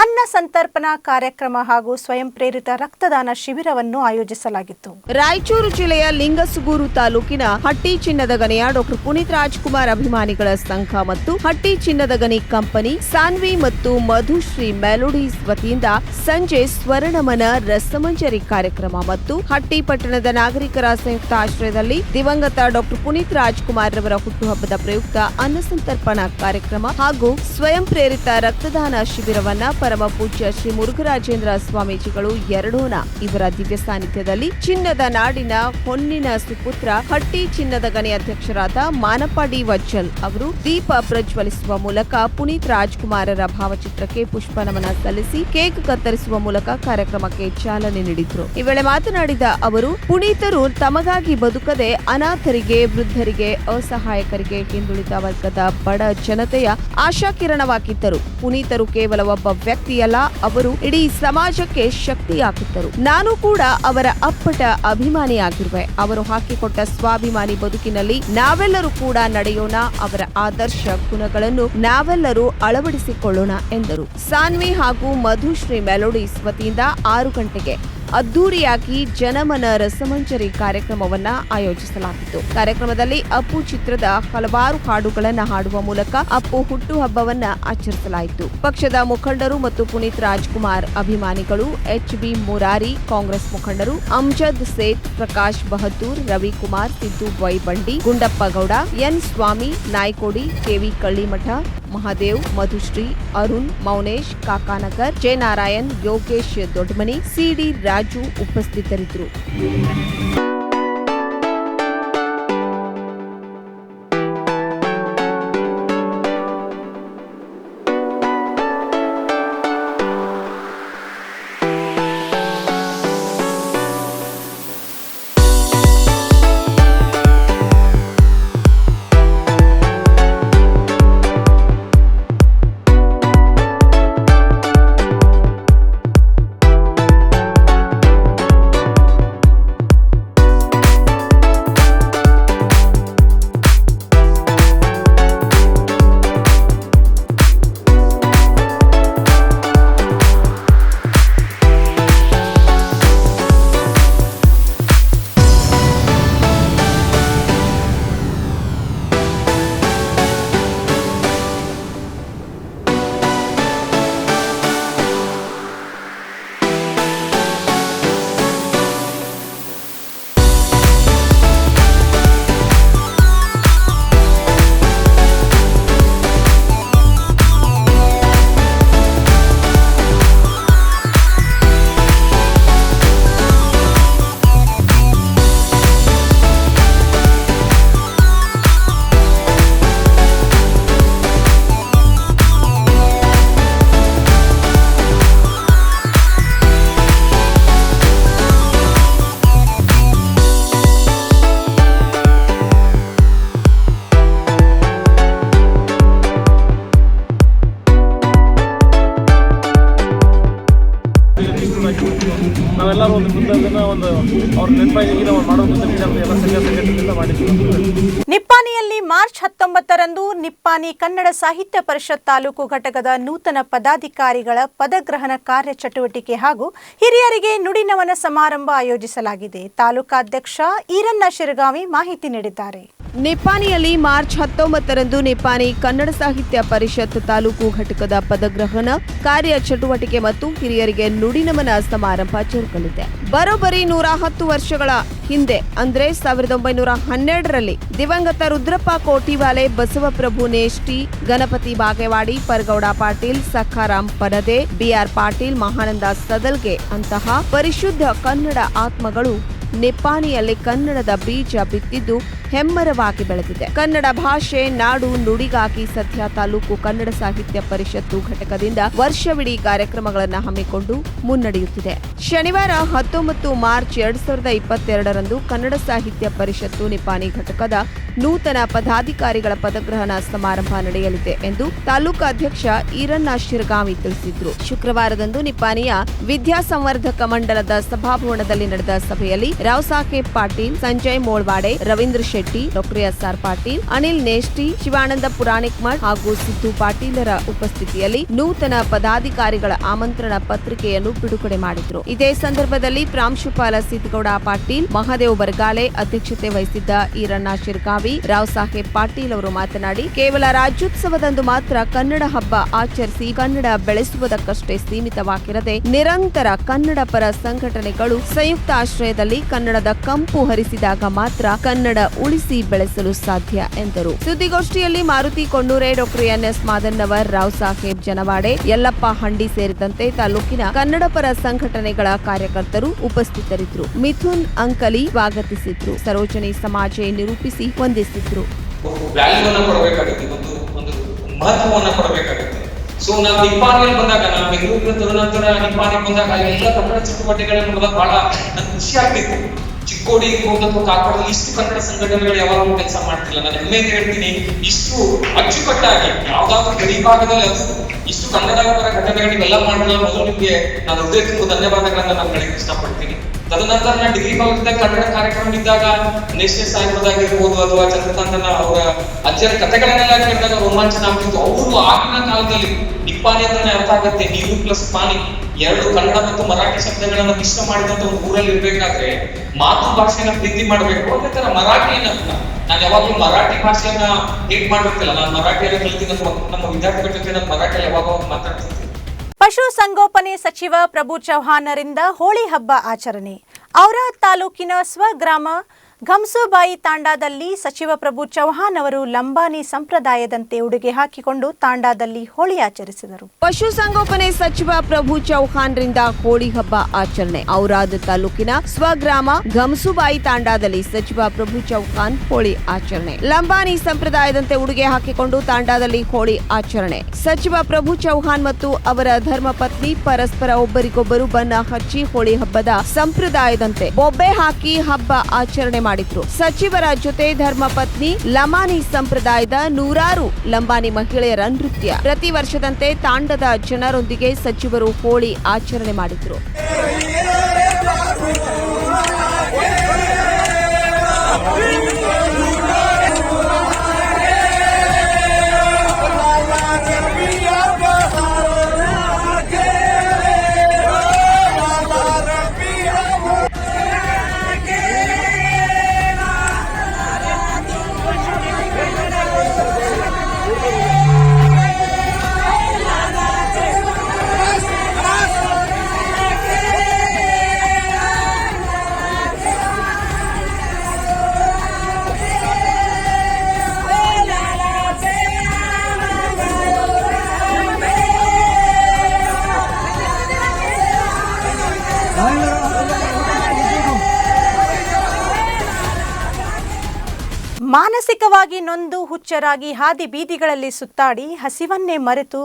ಅನ್ನ ಸಂತರ್ಪಣಾ ಕಾರ್ಯಕ್ರಮ ಹಾಗೂ ಸ್ವಯಂ ಪ್ರೇರಿತ ರಕ್ತದಾನ ಶಿಬಿರವನ್ನು ಆಯೋಜಿಸಲಾಗಿತ್ತು. ರಾಯಚೂರು ಜಿಲ್ಲೆಯ ಲಿಂಗಸುಗೂರು ತಾಲೂಕಿನ ಹಟ್ಟಿ ಚಿನ್ನದ ಗಣಿಯ ಡಾಕ್ಟರ್ ಪುನೀತ್ ರಾಜ್ಕುಮಾರ್ ಅಭಿಮಾನಿಗಳ ಸಂಘ ಮತ್ತು ಹಟ್ಟಿ ಚಿನ್ನದ ಗಣಿ ಕಂಪನಿ, ಸಾನ್ವಿ ಮತ್ತು ಮಧುಶ್ರೀ ಮೆಲೋಡಿಸ್ ವತಿಯಿಂದ ಸಂಜೆ ಸ್ವರ್ಣಮನ ರಸಮಂಜರಿ ಕಾರ್ಯಕ್ರಮ ಮತ್ತು ಹಟ್ಟಿ ಪಟ್ಟಣದ ನಾಗರಿಕರ ಸಂಯುಕ್ತ ಆಶ್ರಯದಲ್ಲಿ ದಿವಂಗತ ಡಾಕ್ಟರ್ ಪುನೀತ್ ರಾಜ್ಕುಮಾರ್ ರವರ ಹುಟ್ಟುಹಬ್ಬದ ಪ್ರಯುಕ್ತ ಅನ್ನ ಸಂತರ್ಪಣಾ ಕಾರ್ಯಕ್ರಮ ಹಾಗೂ ಸ್ವಯಂ ಪ್ರೇರಿತ ರಕ್ತದಾನ ಶಿಬಿರವನ್ನ ಪರಮ ಪೂಜ್ಯ ಶ್ರೀ ಮುರುಘರಾಜೇಂದ್ರ ಸ್ವಾಮೀಜಿಗಳು ಎರಡೋನ ಇವರ ದಿವ್ಯ ಸಾನ್ನಿಧ್ಯದಲ್ಲಿ ಚಿನ್ನದ ನಾಡಿನ ಹೊನ್ನಿನ ಸುಪುತ್ರ ಹಟ್ಟಿ ಚಿನ್ನದ ಗಣಿ ಅಧ್ಯಕ್ಷರಾದ ಮಾನಪ್ಪ ಡಿ ವಜ್ಜಲ್ ಅವರು ದೀಪ ಪ್ರಜ್ವಲಿಸುವ ಮೂಲಕ ಪುನೀತ್ ರಾಜ್ಕುಮಾರರ ಭಾವಚಿತ್ರಕ್ಕೆ ಪುಷ್ಪ ನಮನ ಸಲ್ಲಿಸಿ ಕೇಕ್ ಕತ್ತರಿಸುವ ಮೂಲಕ ಕಾರ್ಯಕ್ರಮಕ್ಕೆ ಚಾಲನೆ ನೀಡಿದ್ರು. ಈ ವೇಳೆ ಮಾತನಾಡಿದ ಅವರು, ಪುನೀತರು ತಮಗಾಗಿ ಬದುಕದೆ ಅನಾಥರಿಗೆ, ವೃದ್ಧರಿಗೆ, ಅಸಹಾಯಕರಿಗೆ, ಹಿಂದುಳಿದ ವರ್ಗದ ಬಡ ಜನತೆಯ ಆಶಾಕಿರಣವಾಗಿದ್ದರು. ಪುನೀತರು ಕೇವಲ ಒಬ್ಬ ವ್ಯಕ್ತಿಯಲ್ಲ, ಅವರು ಇಡೀ ಸಮಾಜಕ್ಕೆ ಶಕ್ತಿಯಾಗಿದ್ದರು. ನಾನು ಕೂಡ ಅವರ ಅಪ್ಪಟ ಅಭಿಮಾನಿಯಾಗಿರುವೆ. ಅವರು ಹಾಕಿಕೊಟ್ಟ ಸ್ವಾಭಿಮಾನಿ ಬದುಕಿನಲ್ಲಿ ನಾವೆಲ್ಲರೂ ಕೂಡ ನಡೆಯೋಣ, ಅವರ ಆದರ್ಶ ಗುಣಗಳನ್ನು ನಾವೆಲ್ಲರೂ ಅಳವಡಿಸಿಕೊಳ್ಳೋಣ ಎಂದರು. ಸಾನ್ವಿ ಹಾಗೂ ಮಧುಶ್ರೀ ಮೆಲೋಡಿಸ್ ವತಿಯಿಂದ 6 ಗಂಟೆಗೆ ಅದ್ದೂರಿಯಾಗಿ ಜನಮನ ರಸಮಂಜರಿ ಕಾರ್ಯಕ್ರಮವನ್ನ ಆಯೋಜಿಸಲಾಗಿತ್ತು. ಕಾರ್ಯಕ್ರಮದಲ್ಲಿ ಅಪ್ಪು ಚಿತ್ರದ ಹಲವಾರು ಹಾಡುಗಳನ್ನು ಹಾಡುವ ಮೂಲಕ ಅಪ್ಪು ಹುಟ್ಟುಹಬ್ಬವನ್ನ ಆಚರಿಸಲಾಯಿತು. ಪಕ್ಷದ ಮುಖಂಡರು ಮತ್ತು ಪುನೀತ್ ರಾಜ್ಕುಮಾರ್ ಅಭಿಮಾನಿಗಳು ಎಚ್.ಬಿ. ಮುರಾರಿ, ಕಾಂಗ್ರೆಸ್ ಮುಖಂಡರು ಅಮ್ಜದ್ ಸೇಠ್, ಪ್ರಕಾಶ್ ಬಹದ್ದೂರ್, ರವಿಕುಮಾರ್, ಸಿದ್ದು ಬೈಬಂಡಿ, ಗುಂಡಪ್ಪ ಗೌಡ, ಎನ್ ಸ್ವಾಮಿ, ನಾಯ್ಕೋಡಿ, ಕೆವಿ ಕಳ್ಳಿಮಠ, ಮಹಾದೇವ್, ಮಧುಶ್ರೀ, ಅರುಣ್, ಮೌನೇಶ್, ಕಾಕಾನಗರ್, ಜಯನಾರಾಯಣ್, ಯೋಗೇಶ್ ದೊಡ್ಡಮನಿ, ಸಿಡಿ ರಾಜು ಉಪಸ್ಥಿತರಿದ್ದರು. ನಾವೆಲ್ಲರೂ ಒಂದು ಮುಂದೆ ಒಂದು ಅವ್ರ ನೆನಪಾಗಿ ನಾವು ಮಾಡೋದ್ರಿಂದ ಎಲ್ಲ ಸಂಘಟನೆಯಿಂದ ಮಾಡಿದ್ದೀವಿ. ನಿಪ್ಪಾಣಿಯಲ್ಲಿ ಮಾರ್ಚ್ 19ರಂದು ನಿಪ್ಪಾಣಿ ಕನ್ನಡ ಸಾಹಿತ್ಯ ಪರಿಷತ್ ತಾಲೂಕು ಘಟಕದ ನೂತನ ಪದಾಧಿಕಾರಿಗಳ ಪದಗ್ರಹಣ ಕಾರ್ಯಚಟುವಟಿಕೆ ಹಾಗೂ ಹಿರಿಯರಿಗೆ ನುಡಿನಮನ ಸಮಾರಂಭ ಆಯೋಜಿಸಲಾಗಿದೆ. ತಾಲೂಕಾಧ್ಯಕ್ಷ ಈರಣ್ಣ ಶಿರಗಾವಿ ಮಾಹಿತಿ ನೀಡಿದ್ದಾರೆ. ನಿಪ್ಪಾಣಿಯಲ್ಲಿ ಮಾರ್ಚ್ 19ರಂದು ನಿಪ್ಪಾಣಿ ಕನ್ನಡ ಸಾಹಿತ್ಯ ಪರಿಷತ್ ತಾಲೂಕು ಘಟಕದ ಪದಗ್ರಹಣ ಕಾರ್ಯ ಚಟುವಟಿಕೆ ಮತ್ತು ಹಿರಿಯರಿಗೆ ನುಡಿನಮನ ಸಮಾರಂಭ ಜರುಗಲಿದೆ. ಬರೋಬ್ಬರಿ 110 ವರ್ಷಗಳ ಹಿಂದೆ ಅಂದ್ರೆ 1912ರಲ್ಲಿ ದಿವಂಗತ ರುದ್ರಪ್ಪ ಕೋಟಿವಾಲೆ, ಬಸವಪ್ರಭು ನೇಷ್ಟಿ, ಗಣಪತಿ ಬಾಗೇವಾಡಿ, ಪರಗೌಡ ಪಾಟೀಲ್, ಸಖಾರಾಮ್ ಪರದೆ, ಬಿಆರ್ ಪಾಟೀಲ್, ಮಹಾನಂದ ಸದಲ್ಗೆ ಅಂತಹ ಪರಿಶುದ್ಧ ಕನ್ನಡ ಆತ್ಮಗಳು ನಿಪ್ಪಾಣಿಯಲ್ಲಿ ಕನ್ನಡದ ಬೀಜ ಬಿತ್ತಿದ್ದು ಹೆಮ್ಮರವಾಗಿ ಬೆಳೆದಿದೆ. ಕನ್ನಡ ಭಾಷೆ, ನಾಡು, ನುಡಿಗಾಗಿ ಸದ್ಯ ತಾಲೂಕು ಕನ್ನಡ ಸಾಹಿತ್ಯ ಪರಿಷತ್ತು ಘಟಕದಿಂದ ವರ್ಷವಿಡೀ ಕಾರ್ಯಕ್ರಮಗಳನ್ನು ಹಮ್ಮಿಕೊಂಡು ಮುನ್ನಡೆಯುತ್ತಿದೆ. ಶನಿವಾರ 19 ಮಾರ್ಚ್ 2022ರಂದು ಕನ್ನಡ ಸಾಹಿತ್ಯ ಪರಿಷತ್ತು ನಿಪ್ಪಾಣಿ ಘಟಕದ ನೂತನ ಪದಾಧಿಕಾರಿಗಳ ಪದಗ್ರಹಣ ಸಮಾರಂಭ ನಡೆಯಲಿದೆ ಎಂದು ತಾಲೂಕಾಧ್ಯಕ್ಷ ಈರಣ್ಣ ಶಿರಗಾವಿ ತಿಳಿಸಿದ್ರು. ಶುಕ್ರವಾರದಂದು ನಿಪ್ಪಾಣಿಯ ವಿದ್ಯಾಸಂವರ್ಧಕ ಮಂಡಲದ ಸಭಾಭವನದಲ್ಲಿ ನಡೆದ ಸಭೆಯಲ್ಲಿ ರಾವ್ ಸಾಹೇಬ್ ಪಾಟೀಲ್, ಸಂಜಯ್ ಮೋಳ್ವಾಡೆ, ರವೀಂದ್ರ ಶೆಟ್ಟಿ, ಡಾಕ್ಟರ್ ಎಸ್.ಆರ್. ಪಾಟೀಲ್, ಅನಿಲ್ ನೇಷ್ಟಿ, ಶಿವಾನಂದ ಪುರಾಣಿಕ್ ಮಠ್ ಹಾಗೂ ಸಿದ್ದು ಪಾಟೀಲರ ಉಪಸ್ಥಿತಿಯಲ್ಲಿ ನೂತನ ಪದಾಧಿಕಾರಿಗಳ ಆಮಂತ್ರಣ ಪತ್ರಿಕೆಯನ್ನು ಬಿಡುಗಡೆ ಮಾಡಿದ್ರು. ಇದೇ ಸಂದರ್ಭದಲ್ಲಿ ಪ್ರಾಂಶುಪಾಲ ಸಿದ್ದಗೌಡ ಪಾಟೀಲ್, ಮಹಾದೇವ್ ಬರಗಾಲೆ ಅಧ್ಯಕ್ಷತೆ ವಹಿಸಿದ್ದ ಈರಣ್ಣ ಶಿರಗಾವಿ, ರಾವ್ ಸಾಹೇಬ್ ಪಾಟೀಲ್ ಅವರು ಮಾತನಾಡಿ, ಕೇವಲ ರಾಜ್ಯೋತ್ಸವದಂದು ಮಾತ್ರ ಕನ್ನಡ ಹಬ್ಬ ಆಚರಿಸಿ ಕನ್ನಡ ಬೆಳೆಸುವುದಕ್ಕಷ್ಟೇ ಸೀಮಿತವಾಗಿರದೆ ನಿರಂತರ ಕನ್ನಡ ಪರ ಸಂಘಟನೆಗಳು ಸಂಯುಕ್ತ ಆಶ್ರಯದಲ್ಲಿ ಕನ್ನಡದ ಕಂಪು ಹರಿಸಿದಾಗ ಮಾತ್ರ ಕನ್ನಡ ಉಳಿಸಿ ಬೆಳೆಸಲು ಸಾಧ್ಯ ಎಂದರು. ಸುದ್ದಿಗೋಷ್ಠಿಯಲ್ಲಿ ಮಾರುತಿ ಕೊಂಡೂರೆ, ಡಾಕ್ಟರ್ ಎನ್.ಎಸ್. ಮಾದನ್ನವರ್, ರಾವ್ ಸಾಹೇಬ್ ಜನವಾಡೆ, ಯಲ್ಲಪ್ಪ ಹಂಡಿ ಸೇರಿದಂತೆ ತಾಲೂಕಿನ ಕನ್ನಡ ಪರ ಸಂಘಟನೆಗಳ ಕಾರ್ಯಕರ್ತರು ಉಪಸ್ಥಿತರಿದ್ದರು. ಮಿಥುನ್ ಅಂಕಲಿ ಸ್ವಾಗತಿಸಿದ್ರು. ಸರೋಜನಿ ಸಮಾಜ ನಿರೂಪಿಸಿ ವಂದಿಸಿದ್ರು. ವ್ಯಾಲ್ಯೂವನ್ನು ಕೊಡಬೇಕಾಗುತ್ತೆ, ಒಂದು ಮಹತ್ವವನ್ನು ಕೊಡಬೇಕಾಗುತ್ತೆ. ಸೊ ನಾವು ನಿಪ್ಪಾಣಿಯಲ್ಲಿ ಬಂದಾಗ, ನಾವು ಬೆಂಗಳೂರಿನ ತದನಂತರ ನಿಪ್ಪಾಣಿಗೆ ಬಂದಾಗ ಎಲ್ಲ ಕನ್ನಡ ಚಟುವಟಿಕೆಗಳನ್ನು ನೋಡಿದಾಗ ಬಹಳ ನನ್ಗೆ ಖುಷಿ ಆಗ್ತಿತ್ತು. ಚಿಕ್ಕೋಡಿ ಇರ್ಬೋದು ಅಥವಾ ಕಾಕಡದಲ್ಲಿ ಇಷ್ಟು ಕನ್ನಡ ಸಂಘಟನೆಗಳು ಯಾವಾಗಲೂ ಕೆಲಸ ಮಾಡ್ತಿಲ್ಲ. ನಾನು ಹೆಮ್ಮೆಯಿಂದ ಹೇಳ್ತೀನಿ, ಇಷ್ಟು ಅಚ್ಚುಕಟ್ಟಾಗಿ ಯಾವ್ದಾದ್ರು ಗಡಿ ಭಾಗದಲ್ಲಿ ಇಷ್ಟು ಕನ್ನಡ ಪರ ಘಟನೆಗಳಿಗೆಲ್ಲ ಮಾಡಿದ್ರೆ ಮೊದಲು ನಿಮಗೆ ನಾನು ಹೃದಯ ತುಂಬ ಧನ್ಯವಾದಗಳನ್ನ ನಾನು ಹೇಳಕ್ಕೆ ಇಷ್ಟಪಡ್ತೀನಿ. ತದನಂತರ ನಾನು ಡಿಗ್ರಿ ಭಾಗದ ಕನ್ನಡ ಕಾರ್ಯಕ್ರಮ ಇದ್ದಾಗ ನೇಷನಲ್ ಸಾಹಿತ್ಯದಾಗಿರ್ಬೋದು ಅಥವಾ ಚಂದ್ರಕಾಂತನ ಅವರ ಅಜ್ಜರ ಕಥೆಗಳನ್ನೆಲ್ಲ ಕೇಳಿದಾಗ ರೋಮಾಂಚನ ಆಗ್ತಿತ್ತು. ಅವರು ಆಗಿನ ಕಾಲದಲ್ಲಿ ನಿಪ್ಪಾಣಿ ಅಂತಾನೆ ಅರ್ಥ ಆಗುತ್ತೆ, ನೀರು ಪ್ಲಸ್ ಪಾಣಿ, ಎರಡು ಕನ್ನಡ ಮತ್ತು ಮರಾಠಿ ಶಬ್ದಗಳನ್ನ ಮಿಶ್ರ ಮಾಡಿದಂತ ಒಂದು ಊರಲ್ಲಿ ಇರ್ಬೇಕಾದ್ರೆ ಮಾತೃಭಾಷೆಯನ್ನ ಪ್ರೀತಿ ಮಾಡ್ಬೇಕು. ಅದೇ ತರ ಮರಾಠಿಯನ್ನ ನಾನು ಯಾವಾಗ್ಲೂ ಮರಾಠಿ ಭಾಷೆಯನ್ನ ಹೇಟ್ ಮಾಡಿರ್ತಿಲ್ಲ. ನಾನು ಮರಾಠಿಯಲ್ಲಿ ಕಲಿತಿದ್ದ ನಮ್ಮ ವಿದ್ಯಾರ್ಥಿಗಳ ಜೊತೆ ನಾನು ಮರಾಠಿಯಲ್ಲಿ ಯಾವಾಗ ಮಾತಾಡ್ತಿದ್ದೆ. ಪಶು ಸಂಗೋಪನೆ ಸಚಿವ ಪ್ರಭು ಚವ್ಹಾಣರಿಂದ ಹೋಳಿ ಹಬ್ಬ ಆಚರಣೆ. ಔರಾದ್ ತಾಲೂಕಿನ ಸ್ವಗ್ರಾಮ ಘಮ್ಸುಬಾಯಿ ತಾಂಡಾದಲ್ಲಿ ಸಚಿವ ಪ್ರಭು ಚವ್ಹಾಣ್ ಅವರು ಲಂಬಾನಿ ಸಂಪ್ರದಾಯದಂತೆ ಉಡುಗೆ ಹಾಕಿಕೊಂಡು ತಾಂಡಾದಲ್ಲಿ ಹೋಳಿ ಆಚರಿಸಿದರು. ಪಶುಸಂಗೋಪನೆ ಸಚಿವ ಪ್ರಭು ಚವ್ಹಾಣ್ರಿಂದ ಹೋಳಿ ಹಬ್ಬ ಆಚರಣೆ. ಔರಾದ್ ತಾಲೂಕಿನ ಸ್ವಗ್ರಾಮ ಘಮ್ಸುಬಾಯಿ ತಾಂಡಾದಲ್ಲಿ ಸಚಿವ ಪ್ರಭು ಚವ್ಹಾಣ್ ಹೋಳಿ ಆಚರಣೆ. ಲಂಬಾನಿ ಸಂಪ್ರದಾಯದಂತೆ ಉಡುಗೆ ಹಾಕಿಕೊಂಡು ತಾಂಡಾದಲ್ಲಿ ಹೋಳಿ ಆಚರಣೆ. ಸಚಿವ ಪ್ರಭು ಚವ್ಹಾಣ್ ಮತ್ತು ಅವರ ಧರ್ಮಪತ್ನಿ ಪರಸ್ಪರ ಒಬ್ಬರಿಗೊಬ್ಬರು ಬಣ್ಣ ಹಚ್ಚಿ ಹೋಳಿ ಹಬ್ಬದ ಸಂಪ್ರದಾಯದಂತೆ ಬೊಬ್ಬೆ ಹಾಕಿ ಹಬ್ಬ ಆಚರಣೆ ಮಾಡಿದ್ರು. ಸಚಿವರ ಜೊತೆ ಧರ್ಮಪತ್ನಿ ಲಂಬಾನಿ ಸಂಪ್ರದಾಯದ ನೂರಾರು ಲಂಬಾನಿ ಮಹಿಳೆಯರ ನೃತ್ಯ. ಪ್ರತಿ ವರ್ಷದಂತೆ ತಾಂಡದ ಜನರೊಂದಿಗೆ ಸಚಿವರು ಹೋಳಿ ಆಚರಣೆ ಮಾಡಿದ್ರು. ಮಾನಸಿಕವಾಗಿ ನೊಂದು ಹುಚ್ಚರಾಗಿ ಹಾದಿ ಬೀದಿಗಳಲ್ಲಿ ಸುತ್ತಾಡಿ ಹಸಿವನ್ನೇ ಮರೆತು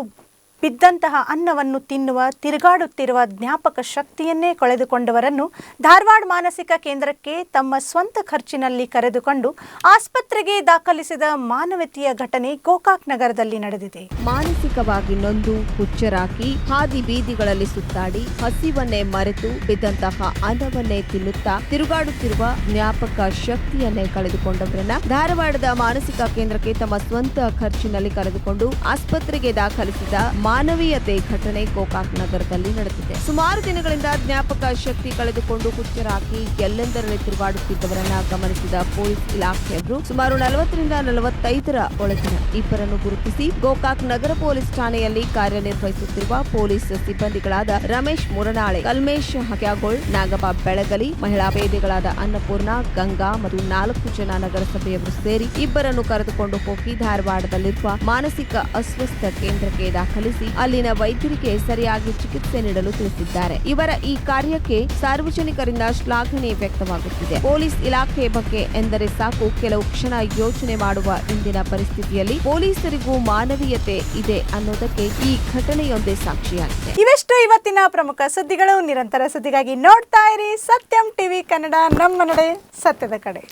ಬಿದ್ದಂತಹ ಅನ್ನವನ್ನು ತಿನ್ನುವ ತಿರುಗಾಡುತ್ತಿರುವ ಜ್ಞಾಪಕ ಶಕ್ತಿಯನ್ನೇ ಕಳೆದುಕೊಂಡವರನ್ನು ಧಾರವಾಡ ಮಾನಸಿಕ ಕೇಂದ್ರಕ್ಕೆ ತಮ್ಮ ಸ್ವಂತ ಖರ್ಚಿನಲ್ಲಿ ಕರೆದುಕೊಂಡು ಆಸ್ಪತ್ರೆಗೆ ದಾಖಲಿಸಿದ ಮಾನವೀಯತೆಯ ಘಟನೆ ಗೋಕಾಕ್ ನಗರದಲ್ಲಿ ನಡೆದಿದೆ. ಮಾನಸಿಕವಾಗಿ ನೊಂದು ಹುಚ್ಚರಾಗಿ ಹಾದಿ ಬೀದಿಗಳಲ್ಲಿ ಸುತ್ತಾಡಿ ಹಸಿವನ್ನೇ ಮರೆತು ಬಿದ್ದಂತಹ ಅನ್ನವನ್ನೇ ತಿನ್ನುತ್ತಾ ತಿರುಗಾಡುತ್ತಿರುವ ಜ್ಞಾಪಕ ಶಕ್ತಿಯನ್ನೇ ಕಳೆದುಕೊಂಡವರನ್ನ ಧಾರವಾಡದ ಮಾನಸಿಕ ಕೇಂದ್ರಕ್ಕೆ ತಮ್ಮ ಸ್ವಂತ ಖರ್ಚಿನಲ್ಲಿ ಕರೆದುಕೊಂಡು ಆಸ್ಪತ್ರೆಗೆ ದಾಖಲಿಸಿದ ಮಾನವೀಯತೆ ಘಟನೆ ಗೋಕಾಕ್ ನಗರದಲ್ಲಿ ನಡೆದಿದೆ. ಸುಮಾರು ದಿನಗಳಿಂದ ಜ್ಞಾಪಕ ಶಕ್ತಿ ಕಳೆದುಕೊಂಡು ಹುಚ್ಚರಾಗಿ ಎಲ್ಲೆಂದರಲ್ಲಿ ತಿರುಗಾಡುತ್ತಿದ್ದವರನ್ನ ಗಮನಿಸಿದ ಪೊಲೀಸ್ ಇಲಾಖೆಯವರು ಸುಮಾರು 40ರಿಂದ 45ರ ಒಳಗಿನ ಇಬ್ಬರನ್ನು ಗುರುತಿಸಿ ಗೋಕಾಕ್ ನಗರ ಪೊಲೀಸ್ ಠಾಣೆಯಲ್ಲಿ ಕಾರ್ಯನಿರ್ವಹಿಸುತ್ತಿರುವ ಪೊಲೀಸ್ ಸಿಬ್ಬಂದಿಗಳಾದ ರಮೇಶ್ ಮುರನಾಳೆ, ಕಲ್ಮೇಶ್ ಹಕ್ಯಾಗೋಳ್, ನಾಗಪ್ಪ ಬೆಳಗಲಿ, ಮಹಿಳಾ ಪೇದೆಗಳಾದ ಅನ್ನಪೂರ್ಣ, ಗಂಗಾ ಮತ್ತು 4 ಜನ ನಗರಸಭೆಯವರು ಸೇರಿ ಇಬ್ಬರನ್ನು ಕರೆದುಕೊಂಡು ಹೋಗಿ ಧಾರವಾಡದಲ್ಲಿರುವ ಮಾನಸಿಕ ಅಸ್ವಸ್ಥ ಕೇಂದ್ರಕ್ಕೆ ದಾಖಲಿಸಿ ಅಲ್ಲಿನ ವೈದ್ಯರಿಗೆ ಸರಿಯಾಗಿ ಚಿಕಿತ್ಸೆ ನೀಡಲು ತಿಳಿಸಿದ್ದಾರೆ. ಇವರ ಈ ಕಾರ್ಯಕ್ಕೆ ಸಾರ್ವಜನಿಕರಿಂದ ಶ್ಲಾಘನೆ ವ್ಯಕ್ತವಾಗುತ್ತಿದೆ. ಪೊಲೀಸ್ ಇಲಾಖೆ ಬಗ್ಗೆ ಎಂದರೆ ಸಾಕು ಕೆಲವು ಕ್ಷಣ ಯೋಚನೆ ಮಾಡುವ ಇಂದಿನ ಪರಿಸ್ಥಿತಿಯಲ್ಲಿ ಪೊಲೀಸರಿಗೂ ಮಾನವೀಯತೆ ಇದೆ ಅನ್ನೋದಕ್ಕೆ ಈ ಘಟನೆಯೊಂದೇ ಸಾಕ್ಷಿಯಾಗಿದೆ. ಇವೆಷ್ಟು ಇವತ್ತಿನ ಪ್ರಮುಖ ಸುದ್ದಿಗಳು. ನಿರಂತರ ಸುದ್ದಿಗಾಗಿ ನೋಡ್ತಾ ಇರಿ ಸತ್ಯಂ ಟಿವಿ ಕನ್ನಡ, ನಮ್ಮ ನಡೆ ಸತ್ಯದ ಕಡೆ.